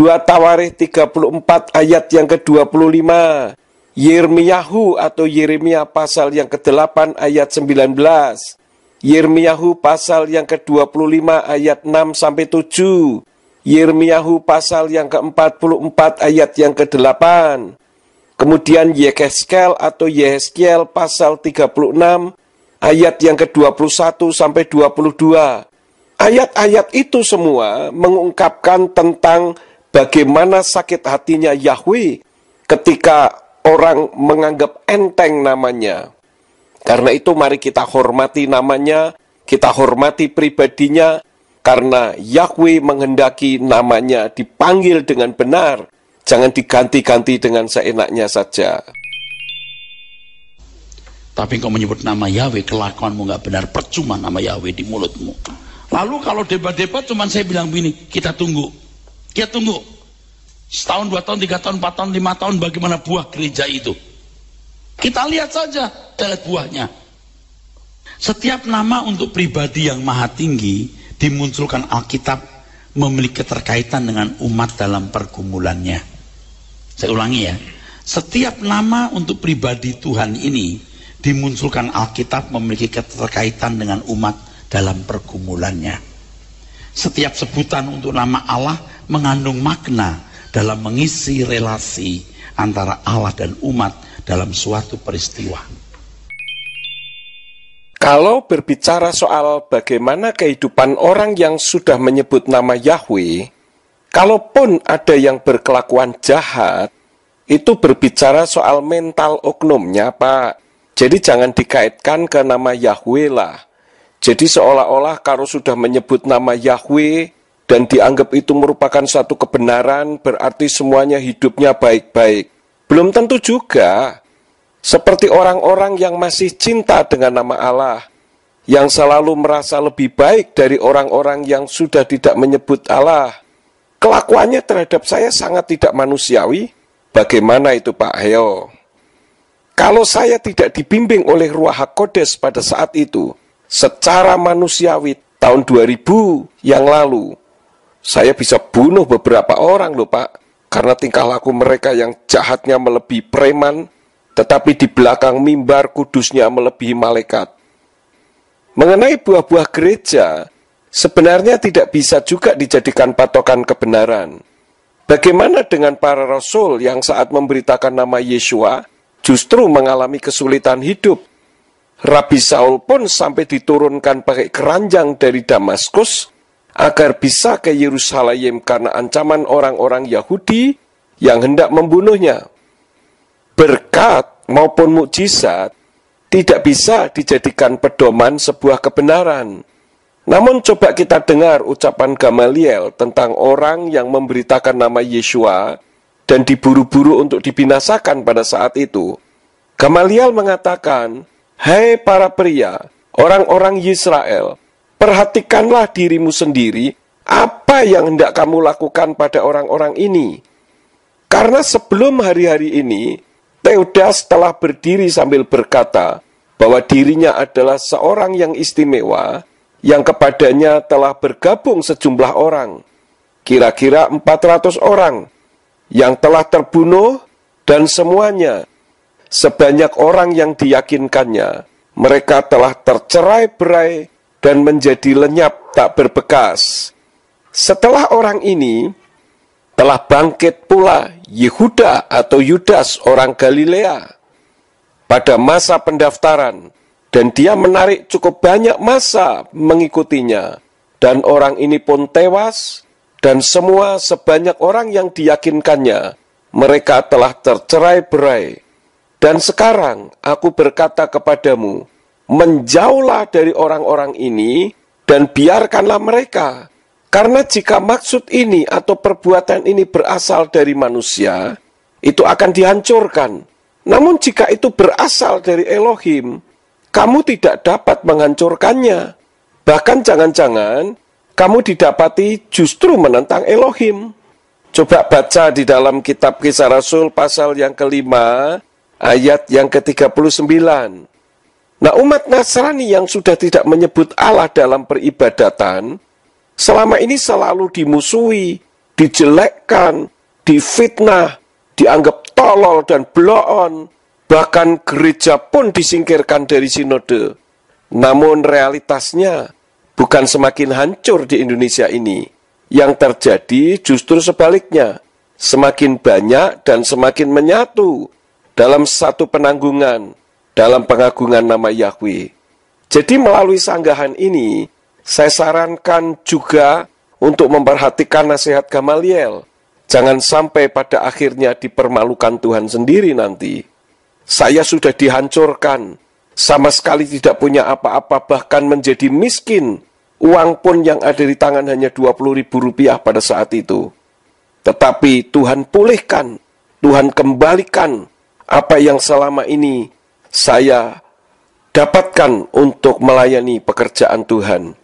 2 Tawarikh 34 ayat yang ke-25. Yirmiyahu atau Yeremia pasal yang ke-8 ayat 19. Yirmiyahu pasal yang ke-25 ayat 6 sampai 7. Yirmiyahu pasal yang ke-44 ayat yang ke-8. Kemudian Yehezkel atau Yehezkiel pasal 36 ayat yang ke-21 sampai 22. Ayat-ayat itu semua mengungkapkan tentang bagaimana sakit hatinya Yahweh ketika orang menganggap enteng namanya. Karena itu mari kita hormati namanya, kita hormati pribadinya, karena Yahweh menghendaki namanya dipanggil dengan benar, jangan diganti-ganti dengan seenaknya saja. Tapi kau menyebut nama Yahweh, kelakuanmu nggak benar, percuma nama Yahweh di mulutmu. Lalu kalau debat-debat cuman saya bilang begini, kita tunggu. Setahun, 2 tahun, 3 tahun, 4 tahun, 5 tahun, bagaimana buah gereja itu. Kita lihat saja dari buahnya. Setiap nama untuk pribadi yang maha tinggi dimunculkan Alkitab memiliki keterkaitan dengan umat dalam pergumulannya. Saya ulangi ya. Setiap nama untuk pribadi Tuhan ini dimunculkan Alkitab memiliki keterkaitan dengan umat dalam pergumulannya. Setiap sebutan untuk nama Allah mengandung makna dalam mengisi relasi antara Allah dan umat dalam suatu peristiwa. Kalau berbicara soal bagaimana kehidupan orang yang sudah menyebut nama Yahweh, kalaupun ada yang berkelakuan jahat, itu berbicara soal mental oknumnya, Pak. Jadi jangan dikaitkan ke nama Yahweh lah. Jadi seolah-olah kalau sudah menyebut nama Yahweh dan dianggap itu merupakan satu kebenaran, berarti semuanya hidupnya baik-baik. Belum tentu juga. Seperti orang-orang yang masih cinta dengan nama Allah, yang selalu merasa lebih baik dari orang-orang yang sudah tidak menyebut Allah. Kelakuannya terhadap saya sangat tidak manusiawi. Bagaimana itu Pak Heo? Kalau saya tidak dibimbing oleh Ruach HaKodes pada saat itu, secara manusiawi tahun 2000 yang lalu, saya bisa bunuh beberapa orang loh Pak, karena tingkah laku mereka yang jahatnya melebihi preman, tetapi di belakang mimbar kudusnya melebihi malaikat. Mengenai buah-buah gereja, sebenarnya tidak bisa juga dijadikan patokan kebenaran. Bagaimana dengan para rasul yang saat memberitakan nama Yesua, justru mengalami kesulitan hidup? Rabi Saul pun sampai diturunkan pakai keranjang dari Damaskus, agar bisa ke Yerusalem karena ancaman orang-orang Yahudi yang hendak membunuhnya. Berkat maupun mukjizat tidak bisa dijadikan pedoman sebuah kebenaran. Namun coba kita dengar ucapan Gamaliel tentang orang yang memberitakan nama Yesua dan diburu-buru untuk dibinasakan pada saat itu. Gamaliel mengatakan, "Hai para pria, orang-orang Yisrael, perhatikanlah dirimu sendiri, apa yang hendak kamu lakukan pada orang-orang ini. Karena sebelum hari-hari ini, Teudas telah berdiri sambil berkata bahwa dirinya adalah seorang yang istimewa, yang kepadanya telah bergabung sejumlah orang, kira-kira 400 orang, yang telah terbunuh, dan semuanya, sebanyak orang yang diyakinkannya, mereka telah tercerai-berai dan menjadi lenyap tak berbekas. Setelah orang ini, telah bangkit pula Yehuda atau Yudas orang Galilea pada masa pendaftaran, dan dia menarik cukup banyak massa mengikutinya, dan orang ini pun tewas, dan semua sebanyak orang yang diyakinkannya, mereka telah tercerai-berai. Dan sekarang aku berkata kepadamu, menjauhlah dari orang-orang ini, dan biarkanlah mereka. Karena jika maksud ini atau perbuatan ini berasal dari manusia, itu akan dihancurkan. Namun jika itu berasal dari Elohim, kamu tidak dapat menghancurkannya. Bahkan jangan-jangan kamu didapati justru menentang Elohim. Coba baca di dalam kitab Kisah Rasul pasal yang ke-5, ayat yang ke-39. Nah, umat Nasrani yang sudah tidak menyebut Allah dalam peribadatan, selama ini selalu dimusuhi, dijelekkan, difitnah, dianggap tolol dan bloon. Bahkan gereja pun disingkirkan dari sinode. Namun realitasnya bukan semakin hancur di Indonesia ini. Yang terjadi justru sebaliknya. Semakin banyak dan semakin menyatu dalam satu penanggungan, dalam pengagungan nama Yahweh. Jadi melalui sanggahan ini, saya sarankan juga untuk memperhatikan nasihat Gamaliel. Jangan sampai pada akhirnya dipermalukan Tuhan sendiri nanti. Saya sudah dihancurkan, sama sekali tidak punya apa-apa, bahkan menjadi miskin. Uang pun yang ada di tangan hanya 20.000 rupiah pada saat itu. Tetapi Tuhan pulihkan, Tuhan kembalikan apa yang selama ini saya dapatkan untuk melayani pekerjaan Tuhan.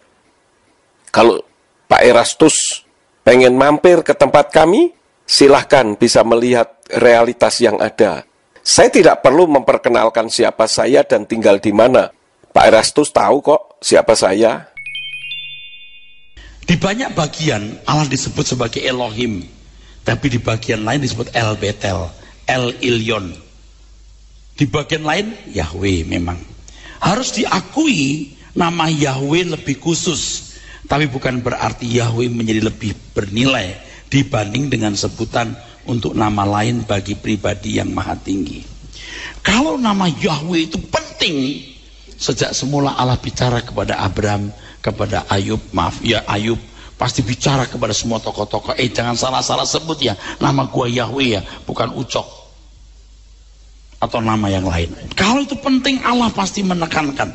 Kalau Pak Erastus pengen mampir ke tempat kami, silahkan bisa melihat realitas yang ada. Saya tidak perlu memperkenalkan siapa saya dan tinggal di mana. Pak Erastus tahu kok siapa saya. Di banyak bagian Allah disebut sebagai Elohim, tapi di bagian lain disebut El Betel, El Ilyon. Di bagian lain Yahweh memang. Harus diakui nama Yahweh lebih khusus, tapi bukan berarti Yahweh menjadi lebih bernilai dibanding dengan sebutan untuk nama lain bagi pribadi yang maha tinggi. Kalau nama Yahweh itu penting, sejak semula Allah bicara kepada Abraham, kepada Ayub, Ayub pasti bicara kepada semua tokoh-tokoh, jangan salah-salah sebut ya, nama gua Yahweh ya, bukan Ucok atau nama yang lain. Kalau itu penting, Allah pasti menekankan.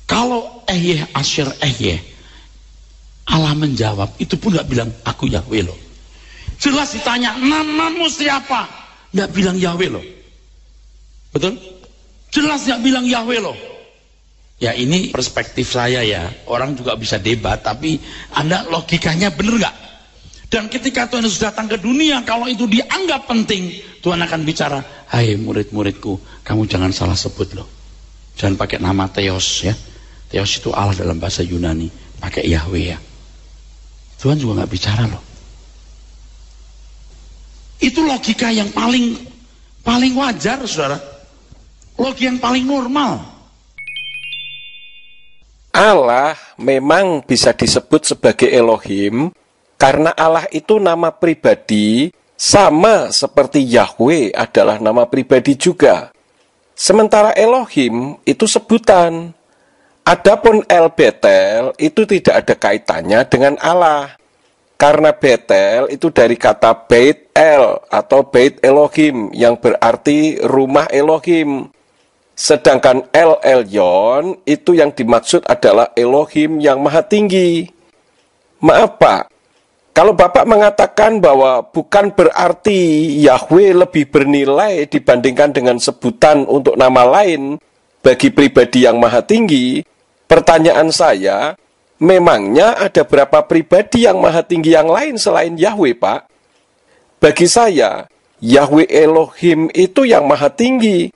Kalau Asher Allah menjawab, itu pun gak bilang aku Yahweh loh. Jelas ditanya, namamu siapa? Nggak bilang Yahweh loh. Betul? Jelas nggak bilang Yahweh loh. Ya ini perspektif saya ya, orang juga bisa debat, tapi Anda logikanya bener nggak? Dan ketika Tuhan Yesus datang ke dunia, kalau itu dianggap penting, Tuhan akan bicara, hai murid-muridku, kamu jangan salah sebut loh. Jangan pakai nama Theos ya. Theos itu Allah dalam bahasa Yunani, pakai Yahweh ya. Tuhan juga nggak bicara loh. Itu logika yang paling wajar, saudara. Logika yang paling normal. Allah memang bisa disebut sebagai Elohim karena Allah itu nama pribadi, sama seperti Yahweh adalah nama pribadi juga. Sementara Elohim itu sebutan. Adapun El Betel itu tidak ada kaitannya dengan Allah. Karena Betel itu dari kata Beit El atau Beit Elohim yang berarti rumah Elohim. Sedangkan El Elyon itu yang dimaksud adalah Elohim yang maha tinggi. Maaf Pak, kalau Bapak mengatakan bahwa bukan berarti Yahweh lebih bernilai dibandingkan dengan sebutan untuk nama lain bagi pribadi yang maha tinggi, pertanyaan saya, memangnya ada berapa pribadi yang maha tinggi yang lain selain Yahweh Pak? Bagi saya, Yahweh Elohim itu yang maha tinggi.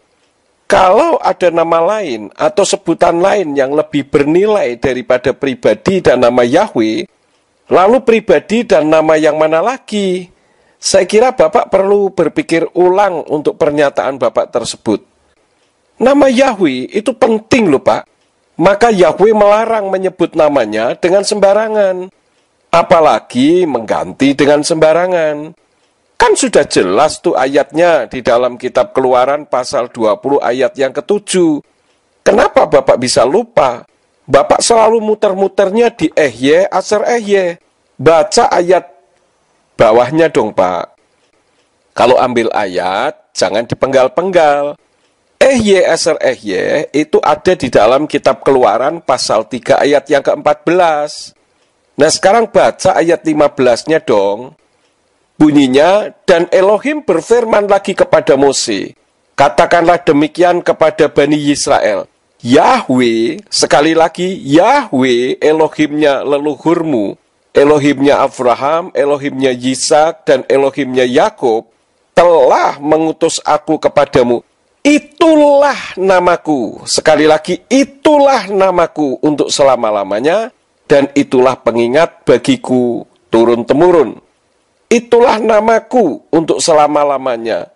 Kalau ada nama lain atau sebutan lain yang lebih bernilai daripada pribadi dan nama Yahweh, lalu pribadi dan nama yang mana lagi? Saya kira Bapak perlu berpikir ulang untuk pernyataan Bapak tersebut. Nama Yahweh itu penting loh Pak. Maka Yahweh melarang menyebut namanya dengan sembarangan. Apalagi mengganti dengan sembarangan. Kan sudah jelas tuh ayatnya di dalam kitab Keluaran pasal 20 ayat yang ke-7. Kenapa Bapak bisa lupa? Bapak selalu muter-muternya di Ehye, Aser Ehye. Baca ayat bawahnya dong Pak. Kalau ambil ayat, jangan dipenggal-penggal. Ehye, Aser Ehye itu ada di dalam kitab Keluaran pasal 3 ayat yang ke-14. Nah sekarang baca ayat 15-nya dong. Bunyinya, dan Elohim berfirman lagi kepada Mose, katakanlah demikian kepada Bani Israel, Yahweh, sekali lagi, Yahweh Elohimnya leluhurmu, Elohimnya Abraham, Elohimnya Yisak, dan Elohimnya Yakub, telah mengutus aku kepadamu. Itulah namaku, sekali lagi, itulah namaku untuk selama-lamanya, dan itulah pengingat bagiku turun-temurun. Itulah namaku untuk selama-lamanya.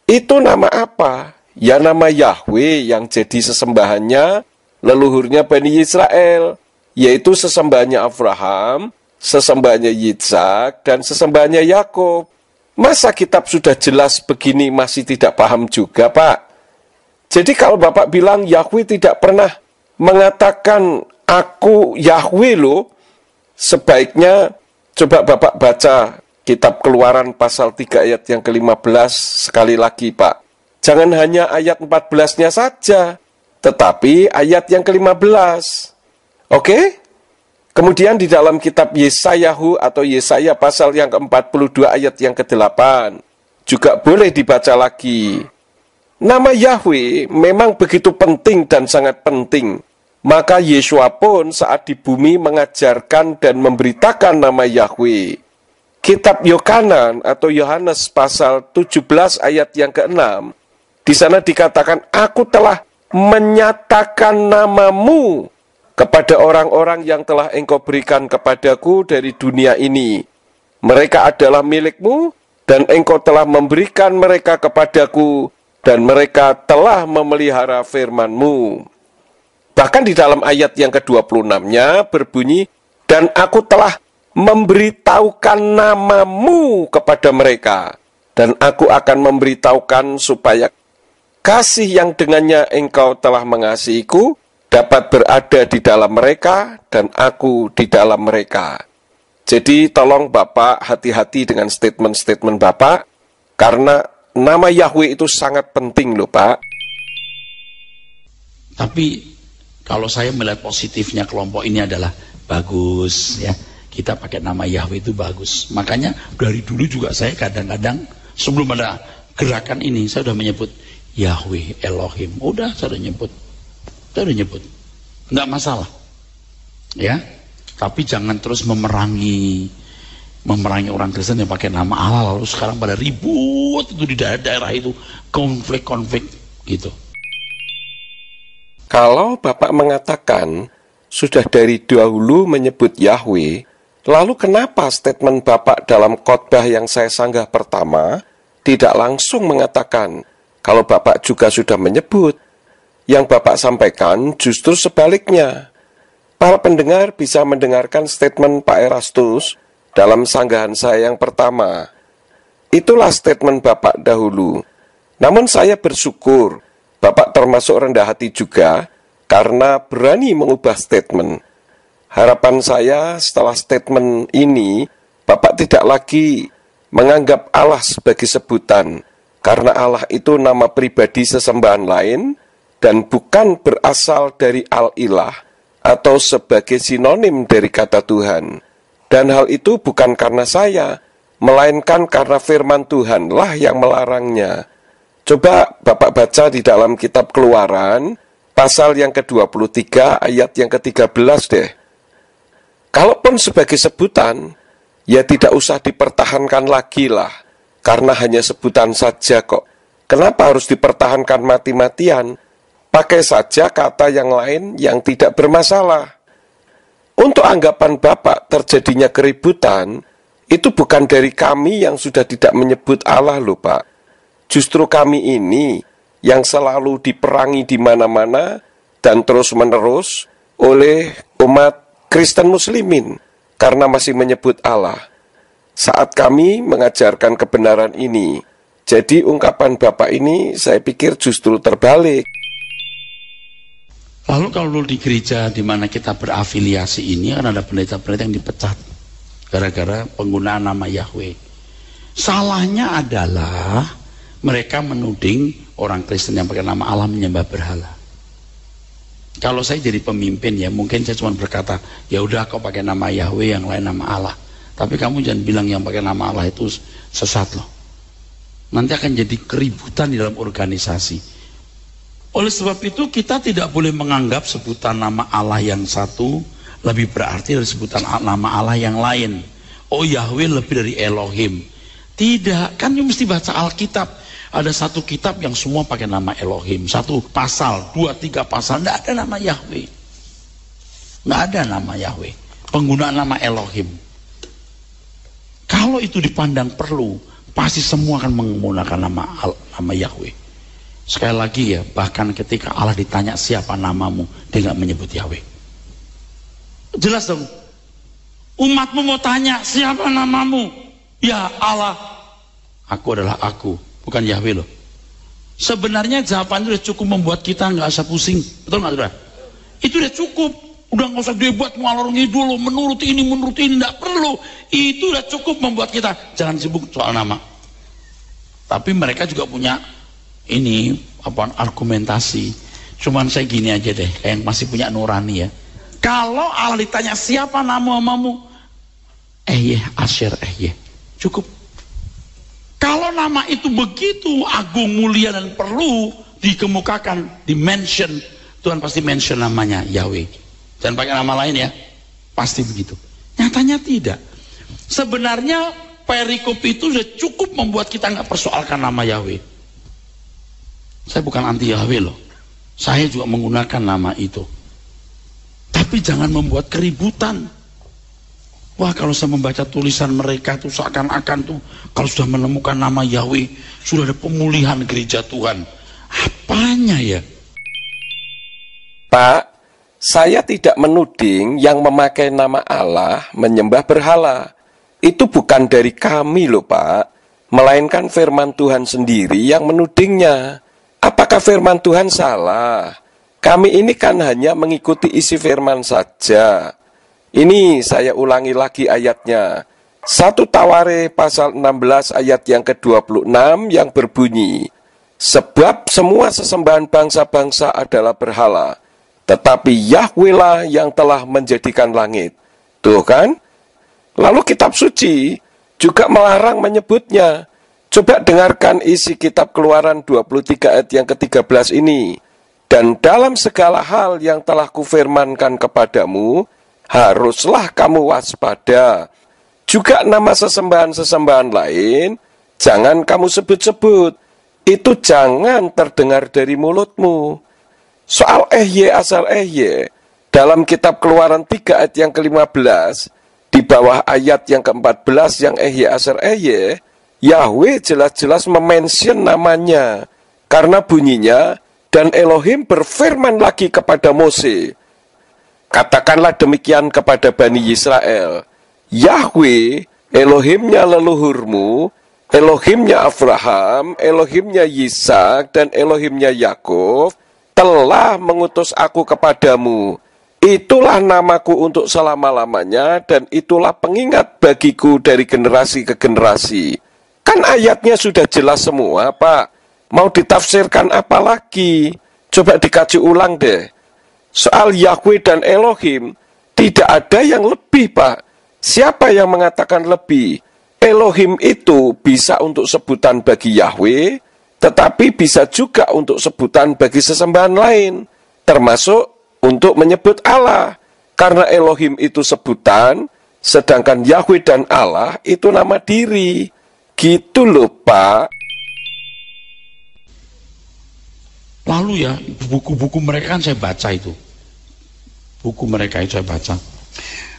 Itu nama apa? Ya nama Yahweh yang jadi sesembahannya leluhurnya Bani Israel, yaitu sesembahannya Abraham, sesembahannya Yitzhak, dan sesembahannya Yakub. Masa kitab sudah jelas begini masih tidak paham juga Pak? Jadi kalau Bapak bilang Yahweh tidak pernah mengatakan aku Yahweh loh, sebaiknya coba Bapak baca kitab Keluaran pasal 3 ayat yang ke-15 sekali lagi Pak. Jangan hanya ayat 14-nya saja, tetapi ayat yang ke-15. Oke? Kemudian di dalam kitab Yesayahu atau Yesaya pasal yang ke-42 ayat yang ke-8 juga boleh dibaca lagi. Nama Yahweh memang begitu penting dan sangat penting. Maka Yesua pun saat di bumi mengajarkan dan memberitakan nama Yahweh. Kitab Yohanan atau Yohanes pasal 17 ayat yang ke-6, di sana dikatakan, aku telah menyatakan namamu kepada orang-orang yang telah engkau berikan kepadaku dari dunia ini. Mereka adalah milikmu, dan engkau telah memberikan mereka kepadaku, dan mereka telah memelihara firman-Mu. Bahkan di dalam ayat yang ke-26-nya berbunyi, dan aku telah memberitahukan namamu kepada mereka, dan aku akan memberitahukan supaya kasih yang dengannya engkau telah mengasihiku dapat berada di dalam mereka, dan aku di dalam mereka. Jadi tolong Bapak hati-hati dengan statement-statement Bapak, karena nama Yahweh itu sangat penting loh Pak. Tapi kalau saya melihat positifnya kelompok ini adalah bagus ya. Kita pakai nama Yahweh itu bagus. Makanya dari dulu juga saya kadang-kadang sebelum ada gerakan ini saya sudah menyebut Yahweh Elohim. Udah saya udah nyebut. Nggak masalah. Ya, tapi jangan terus memerangi orang Kristen yang pakai nama Allah, lalu sekarang pada ribut itu di daerah-daerah itu, konflik-konflik gitu. Kalau Bapak mengatakan sudah dari dahulu menyebut Yahweh, lalu kenapa statement Bapak dalam khotbah yang saya sanggah pertama tidak langsung mengatakan kalau Bapak juga sudah menyebut? Yang Bapak sampaikan justru sebaliknya. Para pendengar bisa mendengarkan statement Pak Erastus dalam sanggahan saya yang pertama. Itulah statement Bapak dahulu. Namun saya bersyukur Bapak termasuk rendah hati juga karena berani mengubah statement. Harapan saya setelah statement ini, Bapak tidak lagi menganggap Allah sebagai sebutan, karena Allah itu nama pribadi sesembahan lain dan bukan berasal dari Al-Ilah atau sebagai sinonim dari kata Tuhan. Dan hal itu bukan karena saya, melainkan karena firman Tuhanlah yang melarangnya. Coba Bapak baca di dalam kitab Keluaran, pasal yang ke-23 ayat yang ke-13 deh. Kalaupun sebagai sebutan, ya tidak usah dipertahankan lagi lah, karena hanya sebutan saja kok. Kenapa harus dipertahankan mati-matian? Pakai saja kata yang lain yang tidak bermasalah. Untuk anggapan Bapak terjadinya keributan, itu bukan dari kami yang sudah tidak menyebut Allah loh Pak. Justru kami ini yang selalu diperangi di mana-mana dan terus-menerus oleh umat Kristen Muslimin karena masih menyebut Allah. Saat kami mengajarkan kebenaran ini, jadi ungkapan Bapak ini saya pikir justru terbalik. Lalu kalau di gereja di mana kita berafiliasi ini kan ada pendeta-pendeta yang dipecat gara-gara penggunaan nama Yahweh. Salahnya adalah mereka menuding orang Kristen yang pakai nama Allah menyembah berhala. Kalau saya jadi pemimpin ya mungkin saya cuma berkata, ya udah kau pakai nama Yahweh, yang lain nama Allah. Tapi kamu jangan bilang yang pakai nama Allah itu sesat loh. Nanti akan jadi keributan di dalam organisasi. Oleh sebab itu kita tidak boleh menganggap sebutan nama Allah yang satu lebih berarti dari sebutan nama Allah yang lain. Oh Yahweh lebih dari Elohim. Tidak, kan you mesti baca Alkitab. Ada satu kitab yang semua pakai nama Elohim. Satu pasal, 2-3 pasal, tidak ada nama Yahweh. Tidak ada nama Yahweh. Penggunaan nama Elohim. Kalau itu dipandang perlu, pasti semua akan menggunakan nama Yahweh. Sekali lagi ya, bahkan ketika Allah ditanya siapa namamu, dia nggak menyebut Yahweh. Jelas dong. Umatmu mau tanya siapa namamu? Ya Allah. Aku adalah aku, bukan Yahweh loh. Sebenarnya jawaban itu udah cukup membuat kita nggak usah pusing, betul nggak saudara? Itu udah cukup. Udah nggak usah dibuat ngalor ngidul, menurut ini, nggak perlu. Itu udah cukup membuat kita jangan sibuk soal nama. Tapi mereka juga punya ini argumentasi. Cuman saya gini aja deh, yang masih punya nurani ya. Kalau Allah ditanya siapa namamu, Asher cukup. Kalau nama itu begitu agung, mulia dan perlu dikemukakan, di-mention, Tuhan pasti mention namanya Yahweh. Jangan pakai nama lain ya, pasti begitu. Nyatanya tidak. Sebenarnya perikop itu sudah cukup membuat kita nggak persoalkan nama Yahweh. Saya bukan anti Yahweh loh. Saya juga menggunakan nama itu. Tapi jangan membuat keributan. Wah, kalau saya membaca tulisan mereka tuh seakan-akan tuh kalau sudah menemukan nama Yahweh sudah ada pemulihan gereja Tuhan. Apanya ya? Pak, saya tidak menuding yang memakai nama Allah menyembah berhala. Itu bukan dari kami loh Pak, melainkan firman Tuhan sendiri yang menudingnya. Apakah firman Tuhan salah? Kami ini kan hanya mengikuti isi firman saja. Ini saya ulangi lagi ayatnya. 1 Taware pasal 16 ayat yang ke-26 yang berbunyi, sebab semua sesembahan bangsa-bangsa adalah berhala, tetapi Yahweh lah yang telah menjadikan langit. Tuh kan? Lalu kitab suci juga melarang menyebutnya. Coba dengarkan isi kitab Keluaran 23 ayat yang ke-13 ini. Dan dalam segala hal yang telah kufirmankan kepadamu, haruslah kamu waspada. Juga nama sesembahan-sesembahan lain, jangan kamu sebut-sebut. Itu jangan terdengar dari mulutmu. Soal asal dalam kitab Keluaran 3 ayat yang ke-15, di bawah ayat yang ke-14 yang asal Yahweh jelas-jelas memention namanya. Karena bunyinya, dan Elohim berfirman lagi kepada Mose, katakanlah demikian kepada Bani Israel, Yahweh, Elohimnya leluhurmu, Elohimnya Abraham, Elohimnya Yisak, dan Elohimnya Yakub, telah mengutus aku kepadamu. Itulah namaku untuk selama-lamanya, dan itulah pengingat bagiku dari generasi ke generasi. Kan ayatnya sudah jelas semua, Pak. Mau ditafsirkan apa lagi? Coba dikaji ulang deh. Soal Yahweh dan Elohim, tidak ada yang lebih, Pak. Siapa yang mengatakan lebih? Elohim itu bisa untuk sebutan bagi Yahweh, tetapi bisa juga untuk sebutan bagi sesembahan lain, termasuk untuk menyebut Allah. Karena Elohim itu sebutan, sedangkan Yahweh dan Allah itu nama diri. Gitu loh, Pak. Lalu ya, buku-buku mereka kan saya baca itu. Buku mereka itu saya baca.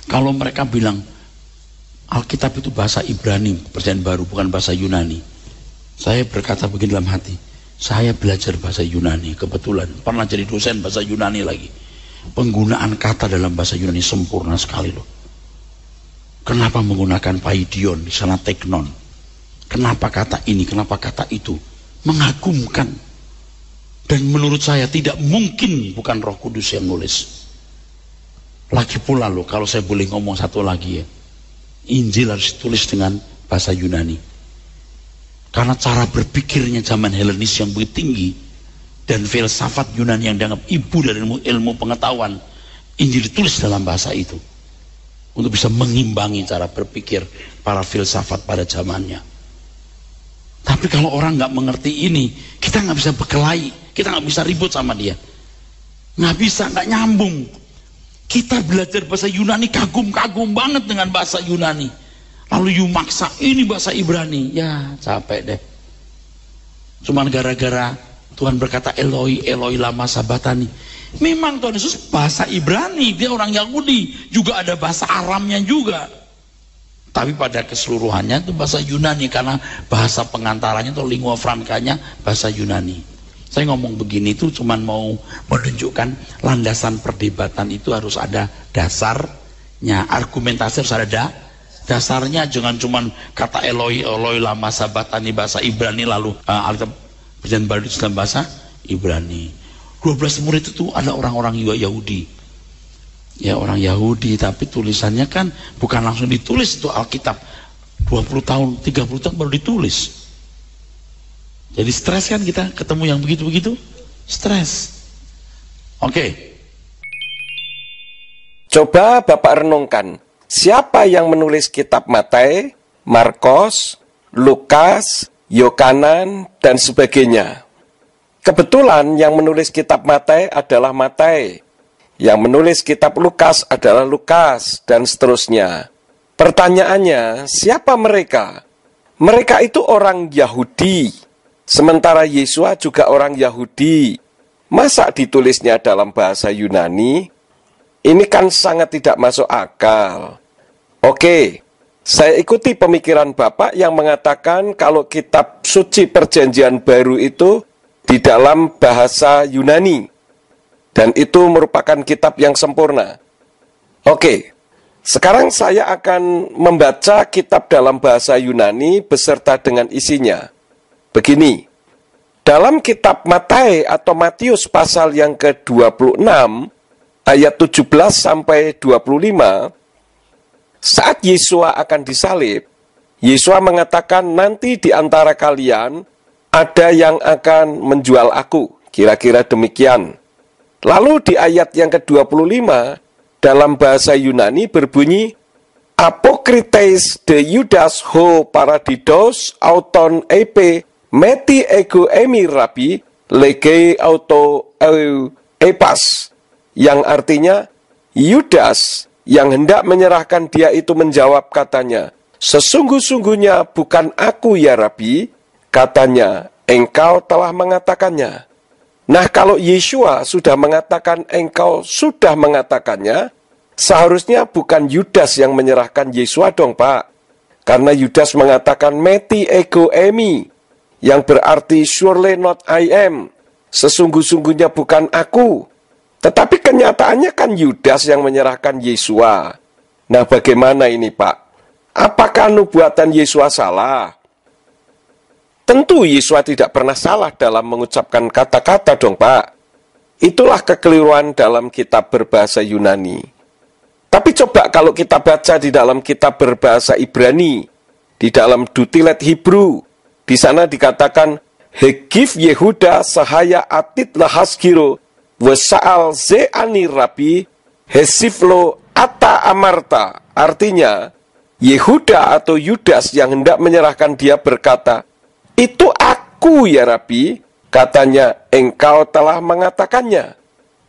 Kalau mereka bilang, Alkitab itu bahasa Ibrani, Perjanjian Baru, bukan bahasa Yunani. Saya berkata begini dalam hati, saya belajar bahasa Yunani, kebetulan. Pernah jadi dosen bahasa Yunani lagi. Penggunaan kata dalam bahasa Yunani sempurna sekali loh. Kenapa menggunakan paidion, di sana teknon? Kenapa kata ini, kenapa kata itu? Mengagumkan. Dan menurut saya tidak mungkin bukan Roh Kudus yang nulis. Lagi pula loh, kalau saya boleh ngomong satu lagi ya, Injil harus ditulis dengan bahasa Yunani. Karena cara berpikirnya zaman Helenis yang begitu tinggi, dan filsafat Yunani yang dianggap ibu dari ilmu pengetahuan, Injil ditulis dalam bahasa itu. Untuk bisa mengimbangi cara berpikir para filsafat pada zamannya. Tapi kalau orang nggak mengerti ini, kita nggak bisa berkelahi, kita nggak bisa ribut sama dia, nggak bisa, nggak nyambung. Kita belajar bahasa Yunani, kagum-kagum banget dengan bahasa Yunani, lalu you maksa ini bahasa Ibrani, ya capek deh. Cuman gara-gara Tuhan berkata Eloi, Eloi lama sabatani. Memang Tuhan Yesus bahasa Ibrani, dia orang Yahudi, juga ada bahasa Aramnya juga. Tapi pada keseluruhannya itu bahasa Yunani, karena bahasa pengantaranya atau lingua francanya bahasa Yunani. Saya ngomong begini itu cuman mau menunjukkan landasan perdebatan itu harus ada dasarnya, argumentasi harus ada dasarnya, jangan cuman kata Eloi, Eloi lama sabatani bahasa Ibrani, lalu Alkitab Perjanjian Baru itu dalam bahasa Ibrani. 12 murid itu ada orang-orang Yahudi. Ya orang Yahudi, tapi tulisannya kan bukan langsung ditulis itu Alkitab. 20 tahun, 30 tahun baru ditulis. Jadi stres kan kita ketemu yang begitu-begitu? Stres. Oke. Coba Bapak renungkan, siapa yang menulis kitab Matius, Markus, Lukas, Yohanan, dan sebagainya? Kebetulan yang menulis kitab Matius adalah Matius. Yang menulis kitab Lukas adalah Lukas, dan seterusnya. Pertanyaannya, siapa mereka? Mereka itu orang Yahudi, sementara Yesua juga orang Yahudi. Masa ditulisnya dalam bahasa Yunani? Ini kan sangat tidak masuk akal. Oke, saya ikuti pemikiran Bapak yang mengatakan kalau kitab suci Perjanjian Baru itu di dalam bahasa Yunani. Dan itu merupakan kitab yang sempurna. Oke, sekarang saya akan membaca kitab dalam bahasa Yunani beserta dengan isinya. Begini, dalam kitab Matius atau Matius pasal yang ke-26, ayat 17 sampai 25, saat Yesua akan disalib, Yesua mengatakan nanti di antara kalian ada yang akan menjual aku, kira-kira demikian. Lalu di ayat yang ke-25 dalam bahasa Yunani berbunyi Apokrites de Judas ho paradidos auton epe meti ego emi rabi lege auto epas, yang artinya Yudas yang hendak menyerahkan dia itu menjawab katanya, sesungguh-sungguhnya bukan aku ya Rabi, katanya, engkau telah mengatakannya. Nah, kalau Yeshua sudah mengatakan engkau sudah mengatakannya, seharusnya bukan Yudas yang menyerahkan Yeshua dong, Pak. Karena Yudas mengatakan meti ego emi, yang berarti surely not I am, sesungguh-sungguhnya bukan aku. Tetapi kenyataannya kan Yudas yang menyerahkan Yeshua. Nah, bagaimana ini, Pak? Apakah nubuatan Yeshua salah? Tentu Yeshua tidak pernah salah dalam mengucapkan kata-kata dong, Pak. Itulah kekeliruan dalam kitab berbahasa Yunani. Tapi coba kalau kita baca di dalam kitab berbahasa Ibrani, di dalam Dutilet Hebrew, di sana dikatakan, Hegif Yehuda sahaya atit lahasgiro, Wasaal ze'ani Rabi, Hesiflo ata amarta. Artinya, Yehuda atau Yudas yang hendak menyerahkan dia berkata, itu aku ya Rabi, katanya, engkau telah mengatakannya.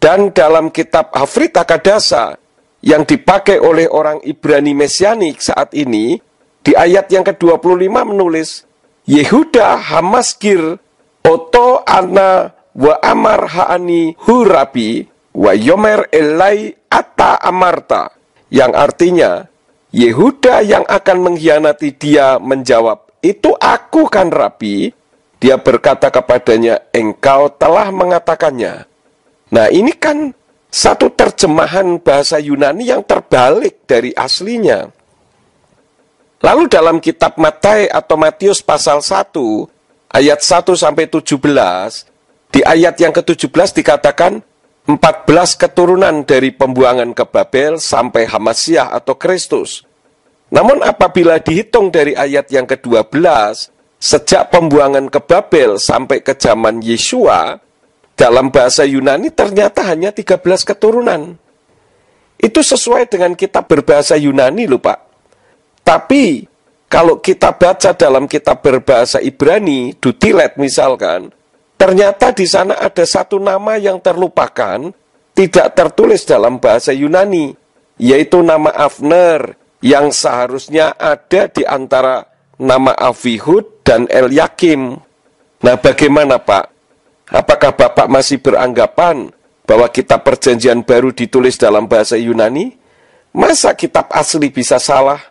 Dan dalam kitab Hafrit Hakadasa, yang dipakai oleh orang Ibrani Mesianik saat ini, di ayat yang ke-25 menulis, Yehuda Hamaskir Oto Ana wa amar ha'ani hurabi wa yomer elai ata amarta, yang artinya Yehuda yang akan mengkhianati dia menjawab, itu aku kan Rabi. Dia berkata kepadanya, engkau telah mengatakannya. Nah, ini kan satu terjemahan bahasa Yunani yang terbalik dari aslinya. Lalu dalam kitab Matius atau Matius pasal 1 ayat 1 sampai 17, di ayat yang ke-17 dikatakan 14 keturunan dari pembuangan ke Babel sampai Hamasyah atau Kristus. Namun apabila dihitung dari ayat yang ke-12, sejak pembuangan ke Babel sampai ke zaman Yeshua, dalam bahasa Yunani ternyata hanya 13 keturunan. Itu sesuai dengan kitab berbahasa Yunani loh, Pak. Tapi kalau kita baca dalam kitab berbahasa Ibrani, Dutilet misalkan, ternyata di sana ada satu nama yang terlupakan, tidak tertulis dalam bahasa Yunani, yaitu nama Avner, yang seharusnya ada di antara nama Avihud dan Elyakim. Nah, bagaimana, Pak? Apakah Bapak masih beranggapan bahwa kitab perjanjian baru ditulis dalam bahasa Yunani? Masa kitab asli bisa salah?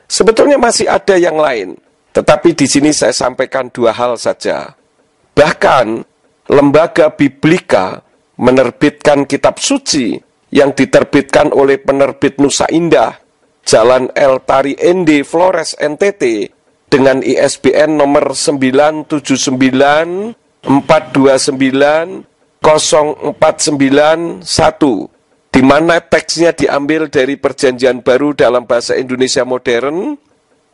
Sebetulnya masih ada yang lain, tetapi di sini saya sampaikan dua hal saja. Bahkan, lembaga Biblika menerbitkan kitab suci yang diterbitkan oleh penerbit Nusa Indah, Jalan El Tari Ende, Flores, NTT, dengan ISBN nomor 979-429-0491, di mana teksnya diambil dari Perjanjian Baru dalam Bahasa Indonesia Modern,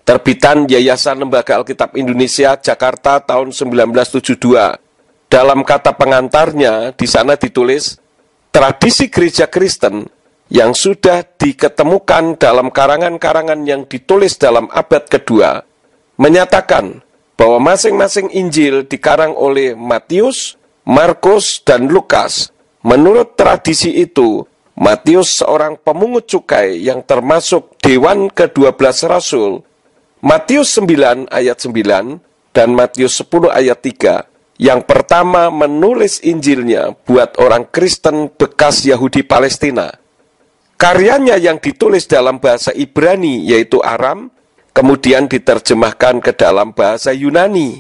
terbitan Yayasan Lembaga Alkitab Indonesia, Jakarta tahun 1972. Dalam kata pengantarnya, di sana ditulis, tradisi gereja Kristen yang sudah diketemukan dalam karangan-karangan yang ditulis dalam abad kedua, menyatakan bahwa masing-masing Injil dikarang oleh Matius, Markus, dan Lukas. Menurut tradisi itu, Matius seorang pemungut cukai yang termasuk Dewan ke-12 Rasul, Matius 9 ayat 9 dan Matius 10 ayat 3 yang pertama menulis Injilnya buat orang Kristen bekas Yahudi Palestina. Karyanya yang ditulis dalam bahasa Ibrani yaitu Aram, kemudian diterjemahkan ke dalam bahasa Yunani.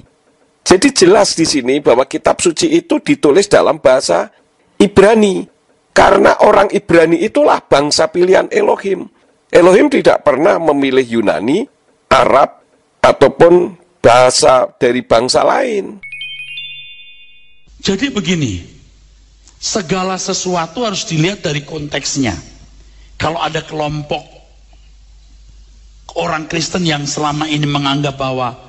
Jadi jelas di sini bahwa kitab suci itu ditulis dalam bahasa Ibrani, karena orang Ibrani itulah bangsa pilihan Elohim. Elohim tidak pernah memilih Yunani, Arab, ataupun bahasa dari bangsa lain. Jadi begini, segala sesuatu harus dilihat dari konteksnya. Kalau ada kelompok orang Kristen yang selama ini menganggap bahwa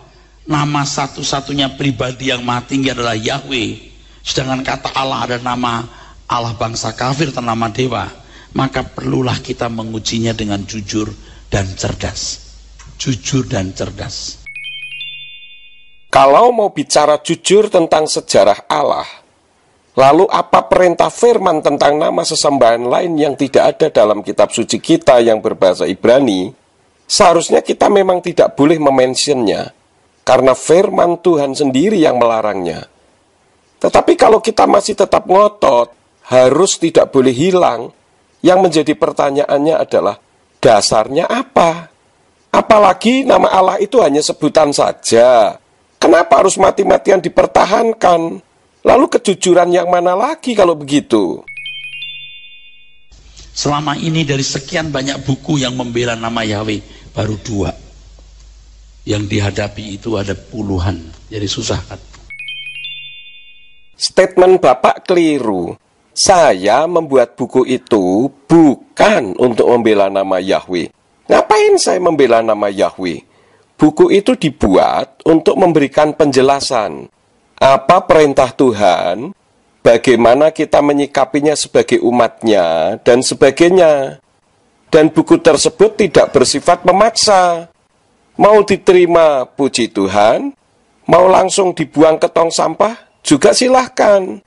nama satu-satunya pribadi yang maha tinggi adalah Yahweh, sedangkan kata Allah ada nama Allah bangsa kafir atau nama dewa, maka perlulah kita mengujinya dengan jujur dan cerdas. Jujur dan cerdas. Kalau mau bicara jujur tentang sejarah Allah, lalu apa perintah firman tentang nama sesembahan lain yang tidak ada dalam kitab suci kita yang berbahasa Ibrani? Seharusnya kita memang tidak boleh mementionnya, karena firman Tuhan sendiri yang melarangnya. Tetapi kalau kita masih tetap ngotot, harus tidak boleh hilang, yang menjadi pertanyaannya adalah, dasarnya apa? Apalagi nama Allah itu hanya sebutan saja. Kenapa harus mati-matian dipertahankan? Lalu kejujuran yang mana lagi kalau begitu? Selama ini dari sekian banyak buku yang membela nama Yahweh, baru 2. Yang dihadapi itu ada puluhan. Jadi susah kan? Statement Bapak keliru. Saya membuat buku itu bukan untuk membela nama Yahweh. Ngapain saya membela nama Yahweh? Buku itu dibuat untuk memberikan penjelasan apa perintah Tuhan, bagaimana kita menyikapinya sebagai umatnya, dan sebagainya. Dan buku tersebut tidak bersifat memaksa. Mau diterima, puji Tuhan. Mau langsung dibuang ke tong sampah, juga silahkan.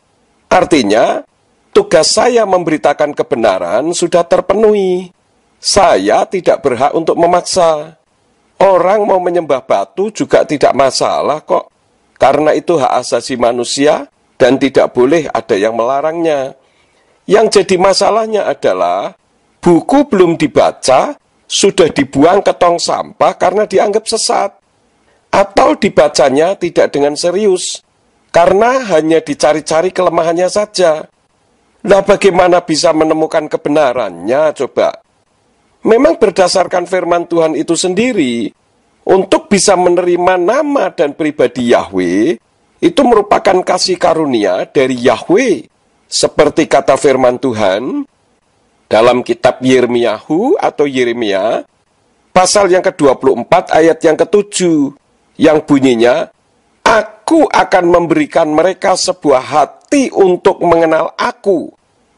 Artinya, tugas saya memberitakan kebenaran sudah terpenuhi. Saya tidak berhak untuk memaksa. Orang mau menyembah batu juga tidak masalah kok. Karena itu hak asasi manusia dan tidak boleh ada yang melarangnya. Yang jadi masalahnya adalah buku belum dibaca, sudah dibuang ke tong sampah karena dianggap sesat. Atau dibacanya tidak dengan serius, karena hanya dicari-cari kelemahannya saja. Nah, bagaimana bisa menemukan kebenarannya coba? Memang berdasarkan firman Tuhan itu sendiri, untuk bisa menerima nama dan pribadi Yahweh, itu merupakan kasih karunia dari Yahweh. Seperti kata firman Tuhan, dalam kitab Yirmiyahu atau Yeremia, pasal yang ke-24 ayat yang ke-7, yang bunyinya, Aku akan memberikan mereka sebuah hati untuk mengenal aku,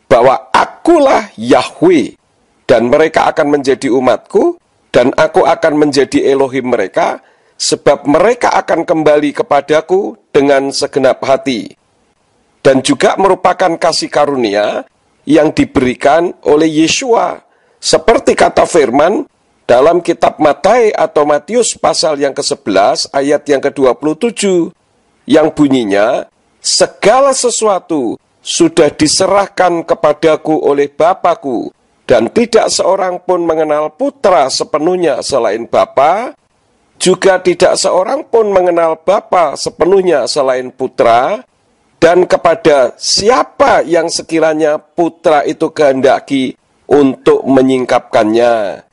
bahwa akulah Yahweh. Dan mereka akan menjadi umatku, dan aku akan menjadi Elohim mereka, sebab mereka akan kembali kepadaku dengan segenap hati. Dan juga merupakan kasih karunia yang diberikan oleh Yeshua, seperti kata firman dalam kitab Matius atau Matius pasal yang ke-11 ayat yang ke-27, yang bunyinya, segala sesuatu sudah diserahkan kepadaku oleh Bapa-Ku, dan tidak seorang pun mengenal putra sepenuhnya selain Bapa, juga tidak seorang pun mengenal Bapa sepenuhnya selain putra, dan kepada siapa yang sekiranya putra itu kehendaki untuk menyingkapkannya.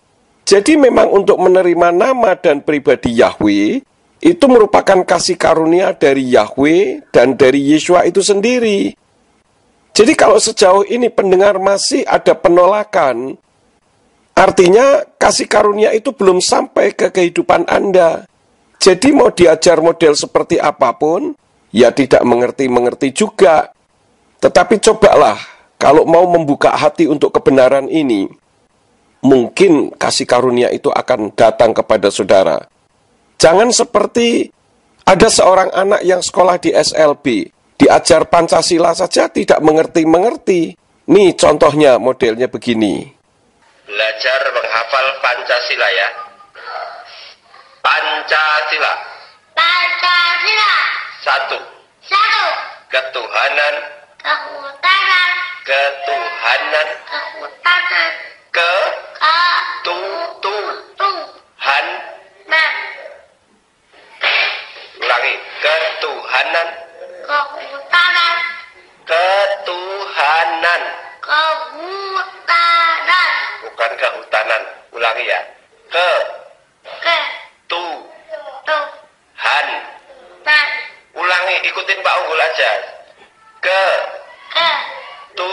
Jadi memang untuk menerima nama dan pribadi Yahweh, itu merupakan kasih karunia dari Yahweh dan dari Yeshua itu sendiri. Jadi kalau sejauh ini pendengar masih ada penolakan, artinya kasih karunia itu belum sampai ke kehidupan Anda. Jadi mau diajar model seperti apapun, ya tidak mengerti-mengerti juga. Tetapi cobalah, kalau mau membuka hati untuk kebenaran ini, mungkin kasih karunia itu akan datang kepada saudara. Jangan seperti ada seorang anak yang sekolah di SLB, diajar Pancasila saja tidak mengerti-mengerti. Nih contohnya modelnya begini. Belajar menghafal Pancasila ya. Pancasila. Pancasila. 1. 1. Ketuhanan. Kehutanan. Ketuhanan. Kehutanan. Ke. Ke. Tu. Tu. Tuhan. Han. Ulangi. Ketuhanan. Kehutanan. Ketuhanan. Kehutanan. Bukan kehutanan. Ulangi ya. Ke. Ke. Tu. Tuhan. Han. Ulangi, ikutin Pak Unggul aja. Ke. Ke. Tu.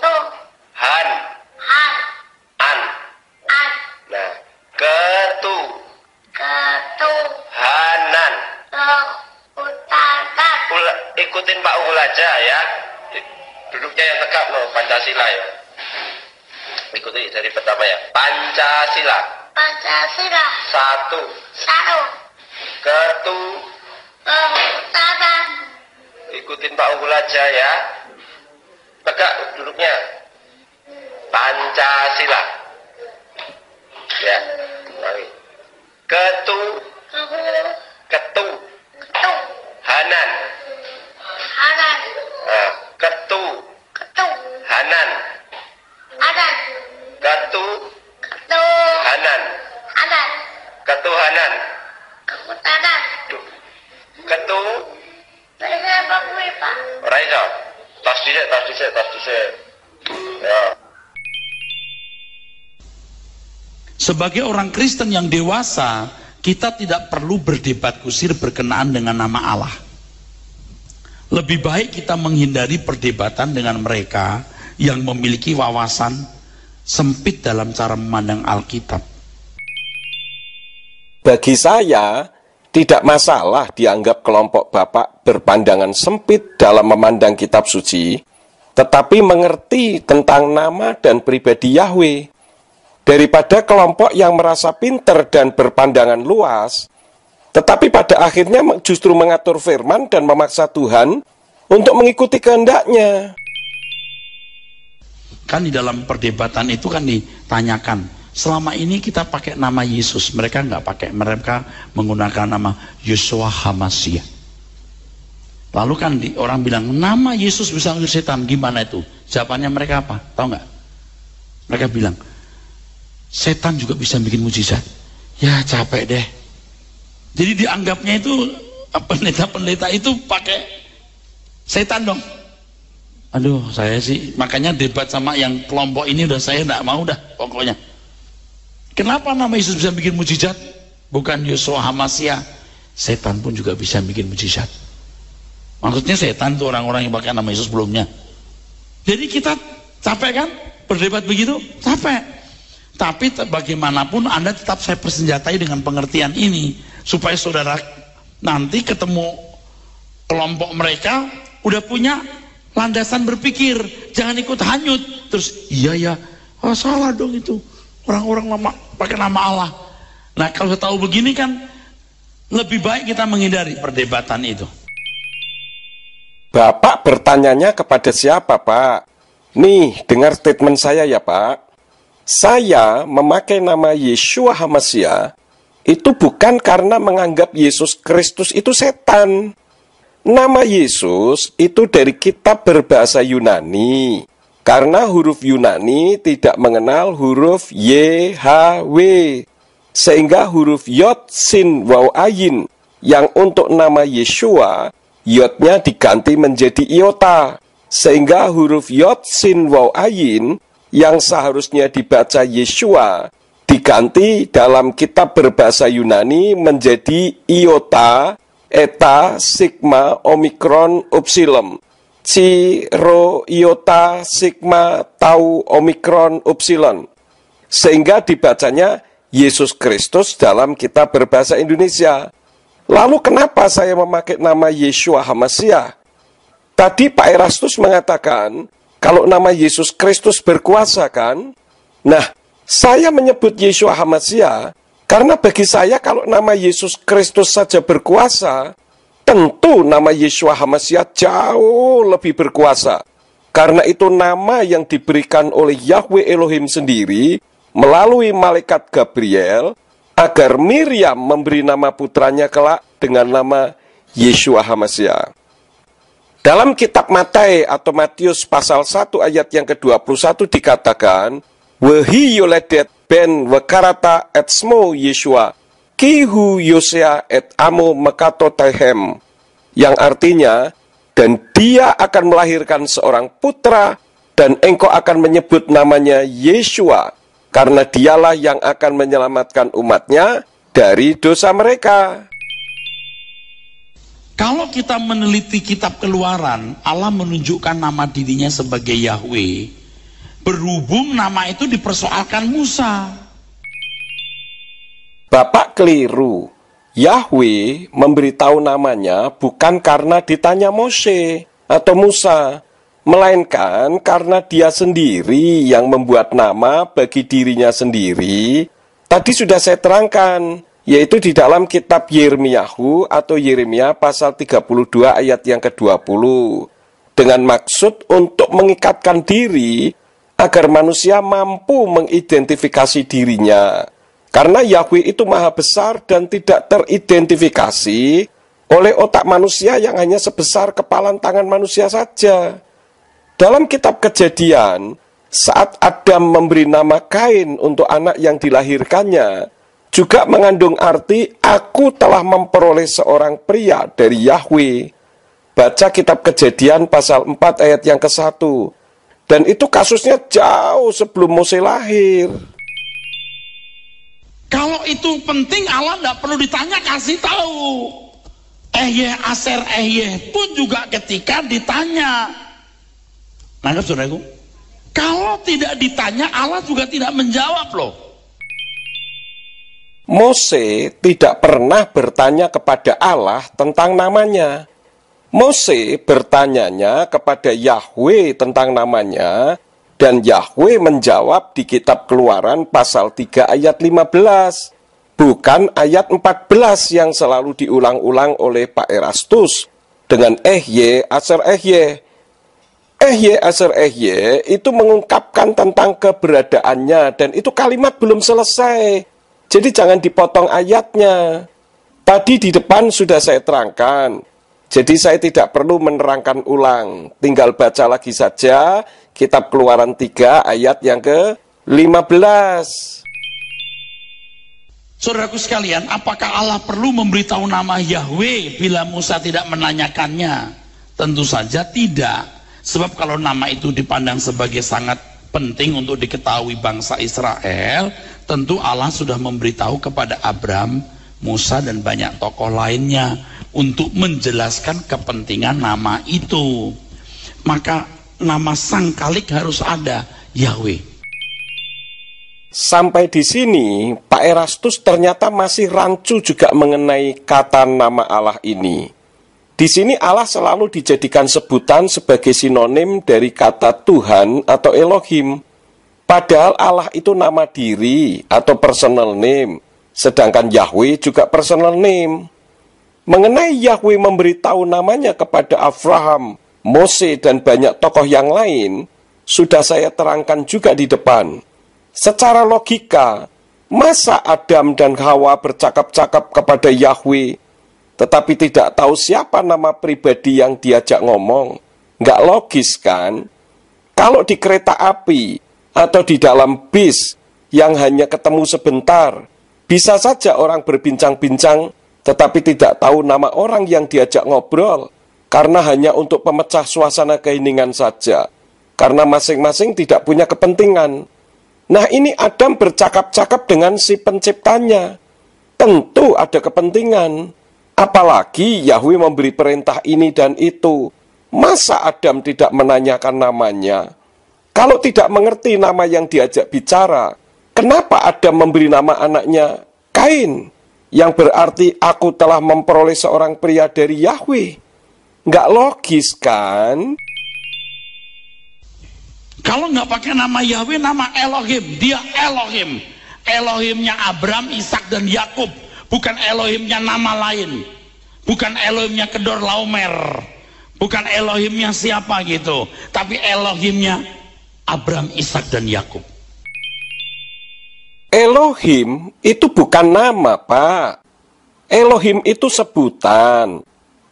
Tuhan. Han. An. An. Nah. Ketu. Ketuhanan. Kehutanan. Ikutin Pak Unggul aja ya. Duduknya yang tegak loh, Pancasila ya. Ikuti dari pertama ya. Pancasila. Pancasila. 1. 1. Ketu. Utara. Ikutin Pak Unggul aja ya. Tegak duduknya. Pancasila. Ya. Mari. Ketuhanan. Hanan. Ketuhanan. Hanan. Ketuhanan. Hanan. Ketuhanan. Utara. Saya apa gue, Pak? Ora iso. Tas dhisik. Ya. Sebagai orang Kristen yang dewasa, kita tidak perlu berdebat kusir berkenaan dengan nama Allah. Lebih baik kita menghindari perdebatan dengan mereka yang memiliki wawasan sempit dalam cara memandang Alkitab. Bagi saya, tidak masalah dianggap kelompok Bapak berpandangan sempit dalam memandang kitab suci, tetapi mengerti tentang nama dan pribadi Yahweh. Daripada kelompok yang merasa pinter dan berpandangan luas, tetapi pada akhirnya justru mengatur firman dan memaksa Tuhan untuk mengikuti kehendaknya. Kan di dalam perdebatan itu kan ditanyakan, selama ini kita pakai nama Yesus, mereka nggak pakai, mereka menggunakan nama Yeshua HaMashiach. Lalu kan orang bilang, nama Yesus bisa ngusir setan, gimana itu? Jawabannya mereka apa? Tahu nggak? Mereka bilang, setan juga bisa bikin mujizat. Ya capek deh. Jadi dianggapnya itu pendeta-pendeta itu pakai setan dong. Aduh, saya sih makanya debat sama yang kelompok ini udah saya enggak mau dah pokoknya. Kenapa nama Yesus bisa bikin mujizat? Bukan Yeshua HaMashiach. Setan pun juga bisa bikin mujizat. Maksudnya setan itu orang-orang yang pakai nama Yesus sebelumnya. Jadi kita capek kan berdebat begitu? Capek. Tapi bagaimanapun Anda tetap saya persenjatai dengan pengertian ini, supaya saudara nanti ketemu kelompok mereka udah punya landasan berpikir, jangan ikut hanyut terus iya salah dong itu orang-orang pakai nama Allah. Nah kalau tahu begini kan lebih baik kita menghindari perdebatan itu. Bapak bertanyanya kepada siapa, Pak? Nih, dengar statement saya ya, Pak. Saya memakai nama Yeshua HaMashiach itu bukan karena menganggap Yesus Kristus itu setan. Nama Yesus itu dari kitab berbahasa Yunani, karena huruf Yunani tidak mengenal huruf YHW, sehingga huruf Yod, Sin, Waw, Ayin yang untuk nama Yeshua, Yodnya diganti menjadi iota, sehingga huruf Yod, Sin, Waw, Ayin yang seharusnya dibaca Yeshua diganti dalam kitab berbahasa Yunani menjadi iota, eta, sigma, omikron, upsilon. Chi, rho, iota, sigma, tau, omikron, upsilon. Sehingga dibacanya Yesus Kristus dalam kitab berbahasa Indonesia. Lalu kenapa saya memakai nama Yeshua HaMashiach? Tadi Pak Erastus mengatakan, kalau nama Yesus Kristus berkuasa kan? Nah, saya menyebut Yeshua HaMashiach karena bagi saya kalau nama Yesus Kristus saja berkuasa, tentu nama Yeshua HaMashiach jauh lebih berkuasa. Karena itu nama yang diberikan oleh Yahweh Elohim sendiri melalui malaikat Gabriel agar Miriam memberi nama putranya kelak dengan nama Yeshua HaMashiach. Dalam kitab Matius atau Matius pasal 1 ayat yang ke-21 dikatakan, Wehi yoledet ben wekarata et smo Yeshua, kihu Yosea et amo mekato tehem. Yang artinya, dan dia akan melahirkan seorang putra, dan engkau akan menyebut namanya Yeshua, karena dialah yang akan menyelamatkan umatnya dari dosa mereka. Kalau kita meneliti kitab Keluaran, Allah menunjukkan nama dirinya sebagai Yahweh. Berhubung nama itu dipersoalkan Musa. Bapak keliru. Yahweh memberitahu namanya bukan karena ditanya Mose atau Musa, melainkan karena dia sendiri yang membuat nama bagi dirinya sendiri. Tadi sudah saya terangkan, yaitu di dalam kitab Yirmiyahu atau Yeremia pasal 32 ayat yang ke-20, dengan maksud untuk mengikatkan diri agar manusia mampu mengidentifikasi dirinya. Karena Yahweh itu maha besar dan tidak teridentifikasi oleh otak manusia yang hanya sebesar kepalan tangan manusia saja. Dalam kitab Kejadian, saat Adam memberi nama Kain untuk anak yang dilahirkannya, juga mengandung arti, aku telah memperoleh seorang pria dari Yahweh. Baca kitab Kejadian pasal 4 ayat yang ke-1. Dan itu kasusnya jauh sebelum Mose lahir. Kalau itu penting, Allah tidak perlu ditanya, kasih tahu. Ehyeh, Aser, Ehyeh pun juga ketika ditanya. Nangkep saudaraku? Kalau tidak ditanya, Allah juga tidak menjawab loh. Mose tidak pernah bertanya kepada Allah tentang namanya. Mose bertanyanya kepada Yahweh tentang namanya, dan Yahweh menjawab di kitab Keluaran pasal 3 ayat 15, bukan ayat 14 yang selalu diulang-ulang oleh Pak Erastus dengan Ehyeh, Aser, Ehyeh. Ehyeh, Aser, Ehyeh itu mengungkapkan tentang keberadaannya, dan itu kalimat belum selesai. Jadi jangan dipotong ayatnya. Tadi di depan sudah saya terangkan, jadi saya tidak perlu menerangkan ulang. Tinggal baca lagi saja kitab Keluaran 3 ayat yang ke-15. Saudaraku sekalian, apakah Allah perlu memberitahu nama Yahweh bila Musa tidak menanyakannya? Tentu saja tidak. Sebab kalau nama itu dipandang sebagai sangat penting untuk diketahui bangsa Israel, tentu Allah sudah memberitahu kepada Abram, Musa, dan banyak tokoh lainnya untuk menjelaskan kepentingan nama itu. Maka nama sang Khalik harus ada, Yahweh. Sampai di sini, Pak Erastus ternyata masih rancu juga mengenai kata nama Allah ini. Di sini Allah selalu dijadikan sebutan sebagai sinonim dari kata Tuhan atau Elohim. Padahal Allah itu nama diri atau personal name, sedangkan Yahweh juga personal name. Mengenai Yahweh memberitahu namanya kepada Abraham, Mose, dan banyak tokoh yang lain, sudah saya terangkan juga di depan. Secara logika, masa Adam dan Hawa bercakap-cakap kepada Yahweh, tetapi tidak tahu siapa nama pribadi yang diajak ngomong? Nggak logis kan? Kalau di kereta api atau di dalam bis yang hanya ketemu sebentar, bisa saja orang berbincang-bincang tetapi tidak tahu nama orang yang diajak ngobrol, karena hanya untuk pemecah suasana keheningan saja, karena masing-masing tidak punya kepentingan. Nah, ini Adam bercakap-cakap dengan si penciptanya, tentu ada kepentingan. Apalagi Yahweh memberi perintah ini dan itu. Masa Adam tidak menanyakan namanya? Kalau tidak mengerti nama yang diajak bicara, kenapa Adam memberi nama anaknya Kain, yang berarti aku telah memperoleh seorang pria dari Yahweh? Nggak logis kan? Kalau nggak pakai nama Yahweh, nama Elohim. Dia Elohim. Elohimnya Abram, Ishak, dan Yakub. Bukan Elohimnya nama lain. Bukan Elohimnya Kedor Laomer. Bukan Elohimnya siapa gitu. Tapi Elohimnya Abram, Ishak, dan Yakub. Elohim itu bukan nama, Pak. Elohim itu sebutan.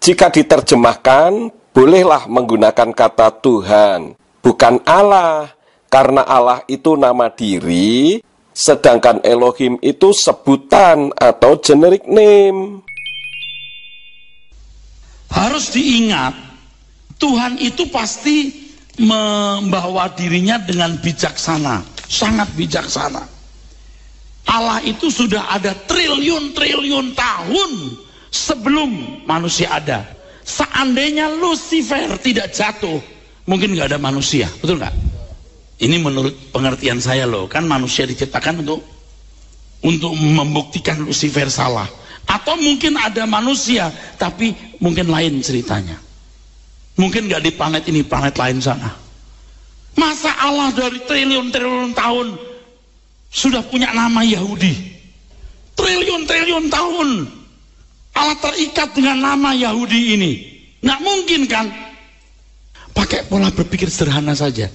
Jika diterjemahkan, bolehlah menggunakan kata Tuhan, bukan Allah. Karena Allah itu nama diri, sedangkan Elohim itu sebutan atau generic name. Harus diingat, Tuhan itu pasti membawa dirinya dengan bijaksana, sangat bijaksana. Allah itu sudah ada triliun-triliun tahun sebelum manusia ada. Seandainya Lucifer tidak jatuh, mungkin nggak ada manusia, betul nggak? Ini menurut pengertian saya loh, kan manusia diciptakan untuk membuktikan Lucifer salah. Atau mungkin ada manusia, tapi mungkin lain ceritanya. Mungkin nggak di planet ini, planet lain sana. Masa Allah dari triliun-triliun tahun sudah punya nama Yahudi? triliun-triliun tahun Allah terikat dengan nama Yahudi ini. Nggak mungkin kan? Pakai pola berpikir sederhana saja.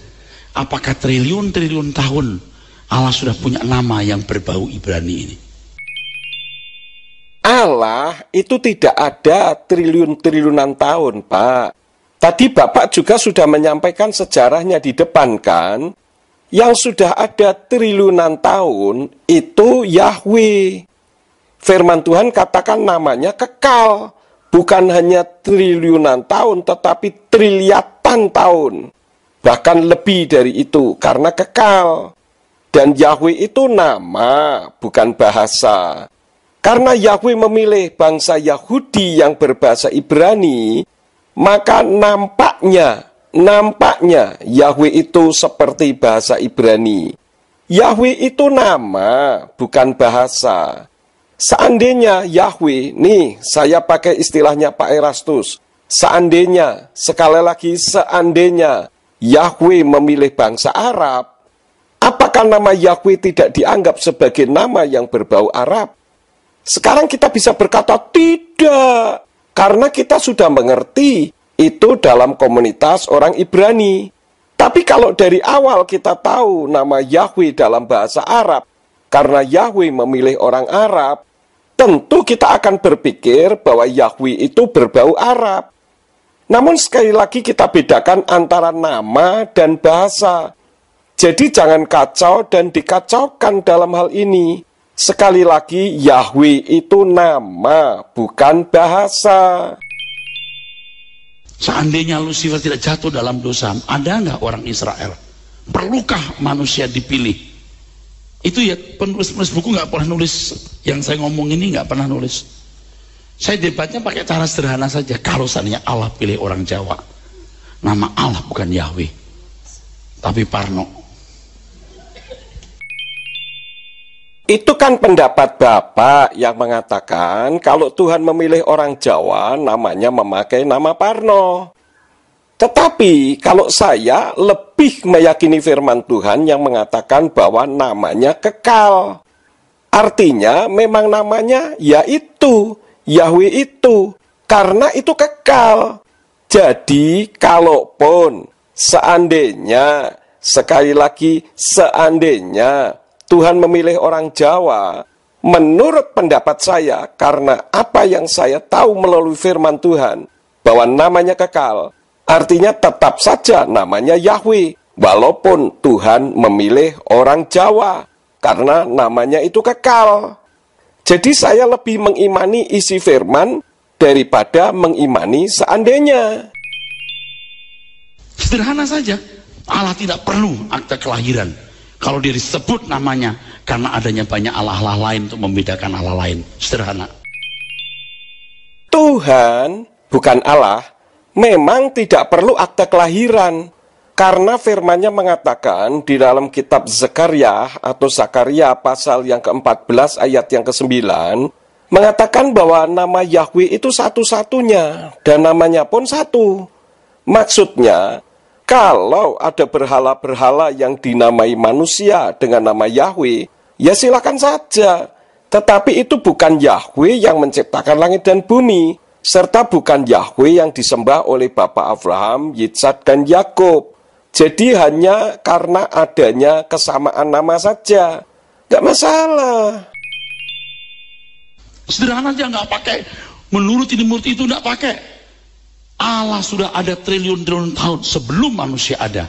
Apakah triliun-triliun tahun Allah sudah punya nama yang berbau Ibrani ini? Allah itu tidak ada triliun-triliunan tahun, Pak. Tadi Bapak juga sudah menyampaikan sejarahnya di depan, kan? Yang sudah ada triliunan tahun itu Yahweh. Firman Tuhan katakan namanya kekal. Bukan hanya triliunan tahun, tetapi triliatan tahun. Bahkan lebih dari itu, karena kekal. Dan Yahweh itu nama, bukan bahasa. Karena Yahweh memilih bangsa Yahudi yang berbahasa Ibrani, maka nampaknya Yahweh itu seperti bahasa Ibrani. Yahweh itu nama, bukan bahasa. Seandainya Yahweh, nih saya pakai istilahnya Pak Erastus, seandainya, sekali lagi seandainya Yahweh memilih bangsa Arab, apakah nama Yahweh tidak dianggap sebagai nama yang berbau Arab? Sekarang kita bisa berkata tidak, karena kita sudah mengerti itu dalam komunitas orang Ibrani. Tapi kalau dari awal kita tahu nama Yahweh dalam bahasa Arab, karena Yahweh memilih orang Arab, tentu kita akan berpikir bahwa Yahweh itu berbau Arab. Namun sekali lagi kita bedakan antara nama dan bahasa. Jadi jangan kacau dan dikacaukan dalam hal ini. Sekali lagi, Yahweh itu nama, bukan bahasa. Seandainya Lucifer tidak jatuh dalam dosa, ada nggak orang Israel? Perlukah manusia dipilih? Itu ya, penulis buku nggak pernah nulis yang saya ngomong ini, nggak pernah nulis. Saya debatnya pakai cara sederhana saja. Kalau seandainya Allah pilih orang Jawa, nama Allah bukan Yahweh, tapi Parno. Itu kan pendapat Bapak yang mengatakan kalau Tuhan memilih orang Jawa, namanya memakai nama Parno. Tetapi kalau saya lebih meyakini firman Tuhan yang mengatakan bahwa namanya kekal. Artinya memang namanya yaitu, Yahweh itu, karena itu kekal. Jadi kalaupun seandainya, sekali lagi seandainya Tuhan memilih orang Jawa, menurut pendapat saya, karena apa yang saya tahu melalui firman Tuhan, bahwa namanya kekal, artinya tetap saja namanya Yahweh, walaupun Tuhan memilih orang Jawa, karena namanya itu kekal. Jadi saya lebih mengimani isi firman daripada mengimani seandainya. Sederhana saja, Allah tidak perlu akte kelahiran. Kalau dia disebut namanya, karena adanya banyak Allah-Allah lain untuk membedakan Allah lain. Sederhana. Tuhan, bukan Allah, memang tidak perlu akte kelahiran. Karena firman-Nya mengatakan di dalam kitab Zakaria atau Zakaria pasal yang ke-14 ayat yang ke-9, mengatakan bahwa nama Yahweh itu satu-satunya, dan namanya pun satu. Maksudnya, kalau ada berhala-berhala yang dinamai manusia dengan nama Yahweh, ya silakan saja. Tetapi itu bukan Yahweh yang menciptakan langit dan bumi, serta bukan Yahweh yang disembah oleh Bapak Abraham, Yitzhak, dan Yakub. Jadi hanya karena adanya kesamaan nama saja, nggak masalah. Sederhana aja, nggak pakai menurut ini menurut itu, nggak pakai. Allah sudah ada triliun-triliun tahun sebelum manusia ada.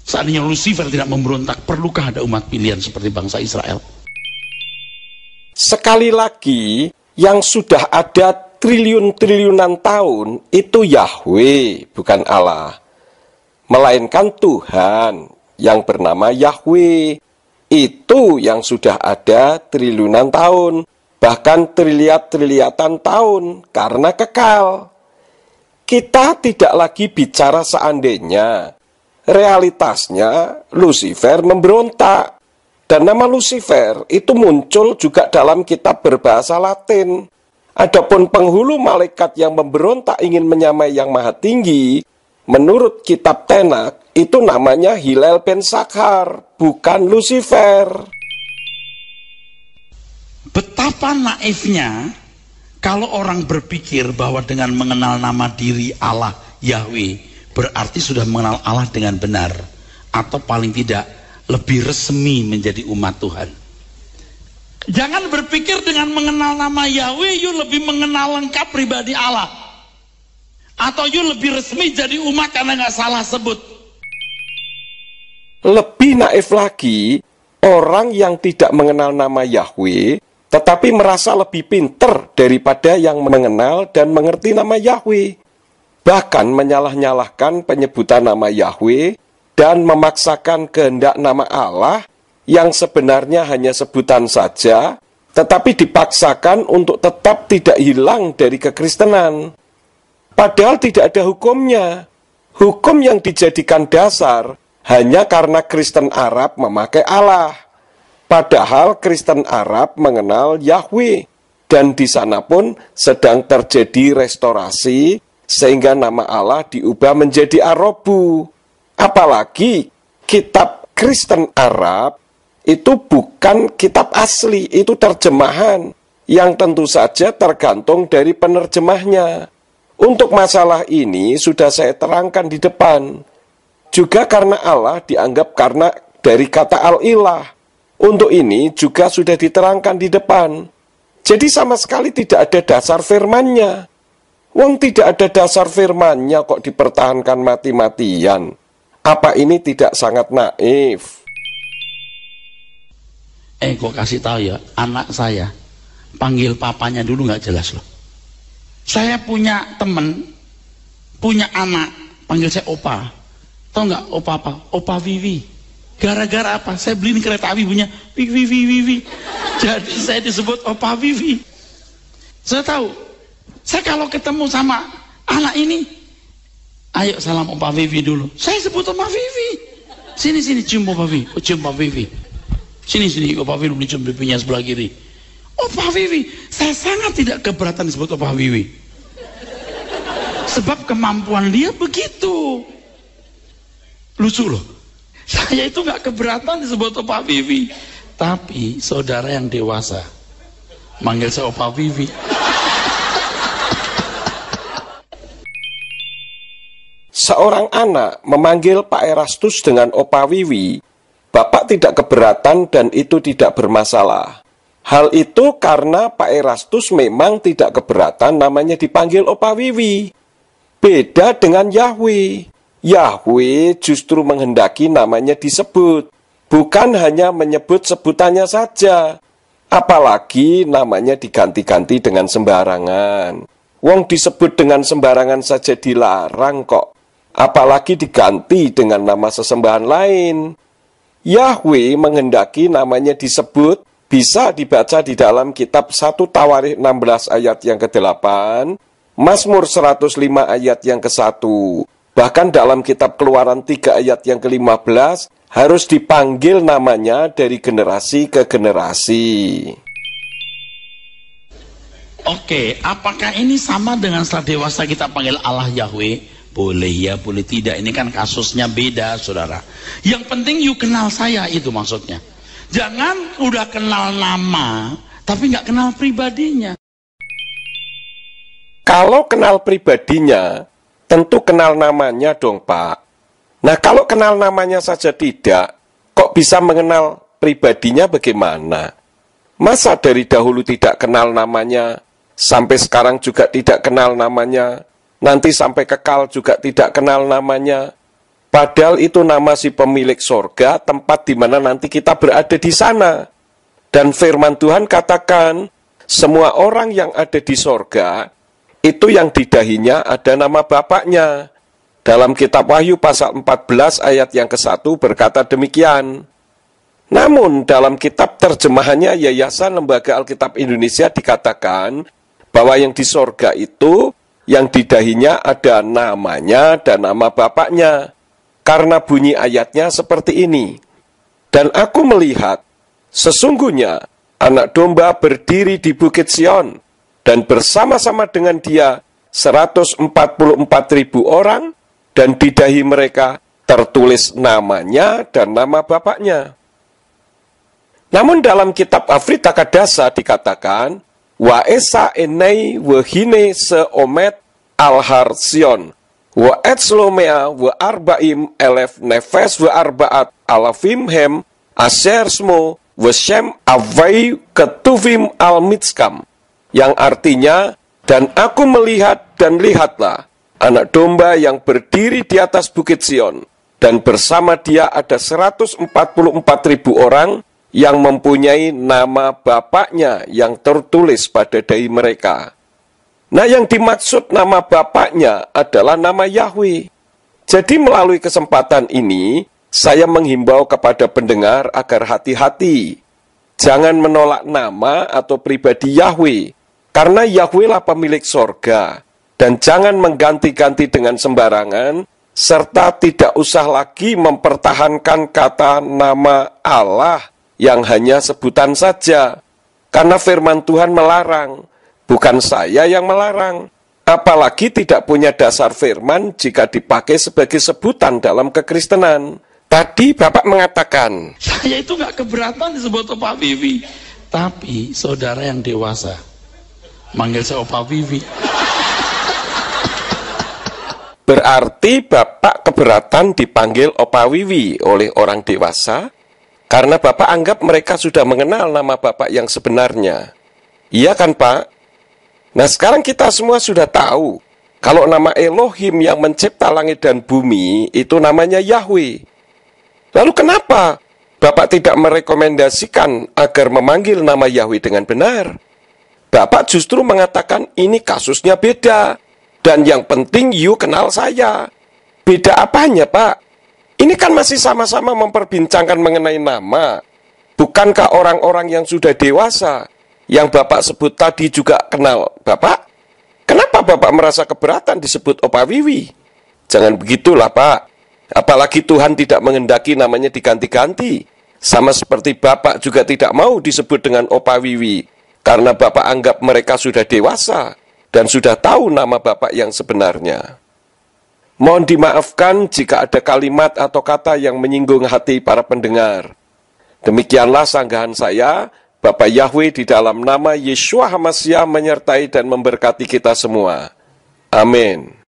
Seandainya Lucifer tidak memberontak, perlukah ada umat pilihan seperti bangsa Israel? Sekali lagi, yang sudah ada triliun-triliunan tahun itu Yahweh, bukan Allah. Melainkan Tuhan yang bernama Yahweh. Itu yang sudah ada triliunan tahun, bahkan triliatan tahun, karena kekal. Kita tidak lagi bicara seandainya. Realitasnya, Lucifer memberontak. Dan nama Lucifer itu muncul juga dalam kitab berbahasa Latin. Adapun penghulu malaikat yang memberontak ingin menyamai yang maha tinggi, menurut kitab Tenak, itu namanya Hillel ben Zakhar, bukan Lucifer. Betapa naifnya kalau orang berpikir bahwa dengan mengenal nama diri Allah Yahweh berarti sudah mengenal Allah dengan benar, atau paling tidak lebih resmi menjadi umat Tuhan. Jangan berpikir dengan mengenal nama Yahweh you lebih mengenal lengkap pribadi Allah, atau you lebih resmi jadi umat karena nggak salah sebut. Lebih naif lagi orang yang tidak mengenal nama Yahweh tetapi merasa lebih pinter daripada yang mengenal dan mengerti nama Yahweh. Bahkan menyalah-nyalahkan penyebutan nama Yahweh dan memaksakan kehendak nama Allah yang sebenarnya hanya sebutan saja, tetapi dipaksakan untuk tetap tidak hilang dari kekristenan. Padahal tidak ada hukumnya. Hukum yang dijadikan dasar hanya karena Kristen Arab memakai Allah. Padahal Kristen Arab mengenal Yahweh, dan di sana pun sedang terjadi restorasi sehingga nama Allah diubah menjadi Arobu. Apalagi kitab Kristen Arab itu bukan kitab asli, itu terjemahan yang tentu saja tergantung dari penerjemahnya. Untuk masalah ini sudah saya terangkan di depan. Juga karena Allah dianggap karena dari kata al-ilah. Untuk ini juga sudah diterangkan di depan. Jadi sama sekali tidak ada dasar firman-Nya. Wong tidak ada dasar firman-Nya kok dipertahankan mati-matian. Apa ini tidak sangat naif? Kok kasih tahu ya, anak saya panggil papanya dulu nggak jelas loh. Saya punya temen, punya anak, panggil saya opa. Tahu nggak opa apa? Opa Vivi. Gara-gara apa? Saya beliin kereta api punya Vivi. Jadi saya disebut Opa Vivi. Saya tahu. Saya kalau ketemu sama anak ini, ayo salam Opa Vivi dulu. Saya sebut Opa Vivi. Sini cium Opa Vivi. Oh, cium Opa Vivi. Sini Opa Vivi dicium pipinya sebelah kiri. Opa Vivi. Saya sangat tidak keberatan disebut Opa Vivi. Sebab kemampuan dia begitu. Lucu loh. Saya itu nggak keberatan disebut Opa Vivi, tapi saudara yang dewasa manggil saya Opa Vivi. Seorang anak memanggil Pak Erastus dengan Opa Vivi, Bapak tidak keberatan dan itu tidak bermasalah. Hal itu karena Pak Erastus memang tidak keberatan namanya dipanggil Opa Vivi. Beda dengan Yahweh. Yahweh justru menghendaki namanya disebut, bukan hanya menyebut sebutannya saja. Apalagi namanya diganti-ganti dengan sembarangan. Wong disebut dengan sembarangan saja dilarang kok. Apalagi diganti dengan nama sesembahan lain. Yahweh menghendaki namanya disebut, bisa dibaca di dalam kitab 1 Tawarikh 16 ayat yang ke-8, Mazmur 105 ayat yang ke-1. Bahkan dalam kitab Keluaran 3 ayat yang ke-15 harus dipanggil namanya dari generasi ke generasi. Oke, apakah ini sama dengan setelah dewasa kita panggil Allah Yahweh? Boleh ya, boleh tidak. Ini kan kasusnya beda, saudara. Yang penting you kenal saya, itu maksudnya. Jangan udah kenal nama, tapi nggak kenal pribadinya. Kalau kenal pribadinya, tentu kenal namanya dong, Pak. Nah, kalau kenal namanya saja tidak, kok bisa mengenal pribadinya bagaimana? Masa dari dahulu tidak kenal namanya, sampai sekarang juga tidak kenal namanya, nanti sampai kekal juga tidak kenal namanya? Padahal itu nama si pemilik sorga, tempat di mana nanti kita berada di sana. Dan firman Tuhan katakan, semua orang yang ada di sorga, itu yang di dahinya ada nama Bapaknya. Dalam kitab Wahyu pasal 14 ayat yang ke-1 berkata demikian. Namun dalam kitab terjemahannya Yayasan Lembaga Alkitab Indonesia dikatakan bahwa yang di sorga itu, yang di dahinya ada namanya dan nama Bapaknya. Karena bunyi ayatnya seperti ini. Dan aku melihat, sesungguhnya anak domba berdiri di Bukit Sion, dan bersama-sama dengan dia 144.000 orang, dan di dahi mereka tertulis namanya dan nama Bapaknya. Namun dalam kitab Afrita Kadasa dikatakan, wa esa enei wehine seomet al-harsion, wa etslomea wa arbaim elef nefes wa arbaat alafim hem aser smo wa shem avai ketuvim al-mitskam. Yang artinya, dan aku melihat dan lihatlah anak domba yang berdiri di atas bukit Sion, dan bersama dia ada 144.000 orang yang mempunyai nama bapaknya yang tertulis pada dahi mereka. Nah, yang dimaksud nama bapaknya adalah nama Yahweh. Jadi melalui kesempatan ini, saya menghimbau kepada pendengar agar hati-hati. Jangan menolak nama atau pribadi Yahweh, karena Yahweh lah pemilik sorga. Dan jangan mengganti-ganti dengan sembarangan, serta tidak usah lagi mempertahankan kata nama Allah yang hanya sebutan saja, karena firman Tuhan melarang, bukan saya yang melarang. Apalagi tidak punya dasar firman jika dipakai sebagai sebutan dalam kekristenan. Tadi Bapak mengatakan, saya itu nggak keberatan disebut Opa Vivi, tapi saudara yang dewasa manggil saya Opa Vivi. Berarti Bapak keberatan dipanggil Opa Wiwi oleh orang dewasa? Karena Bapak anggap mereka sudah mengenal nama Bapak yang sebenarnya. Iya kan, Pak? Nah, sekarang kita semua sudah tahu kalau nama Elohim yang mencipta langit dan bumi itu namanya Yahweh. Lalu kenapa Bapak tidak merekomendasikan agar memanggil nama Yahweh dengan benar? Bapak justru mengatakan ini kasusnya beda. Dan yang penting you kenal saya. Beda apanya, Pak? Ini kan masih sama-sama memperbincangkan mengenai nama. Bukankah orang-orang yang sudah dewasa, yang Bapak sebut tadi juga kenal Bapak? Kenapa Bapak merasa keberatan disebut Opa Wiwi? Jangan begitulah, Pak. Apalagi Tuhan tidak menghendaki namanya diganti-ganti. Sama seperti Bapak juga tidak mau disebut dengan Opa Wiwi, karena Bapak anggap mereka sudah dewasa dan sudah tahu nama Bapak yang sebenarnya. Mohon dimaafkan jika ada kalimat atau kata yang menyinggung hati para pendengar. Demikianlah sanggahan saya, Bapak Yahweh di dalam nama Yeshua HaMashiach menyertai dan memberkati kita semua. Amin.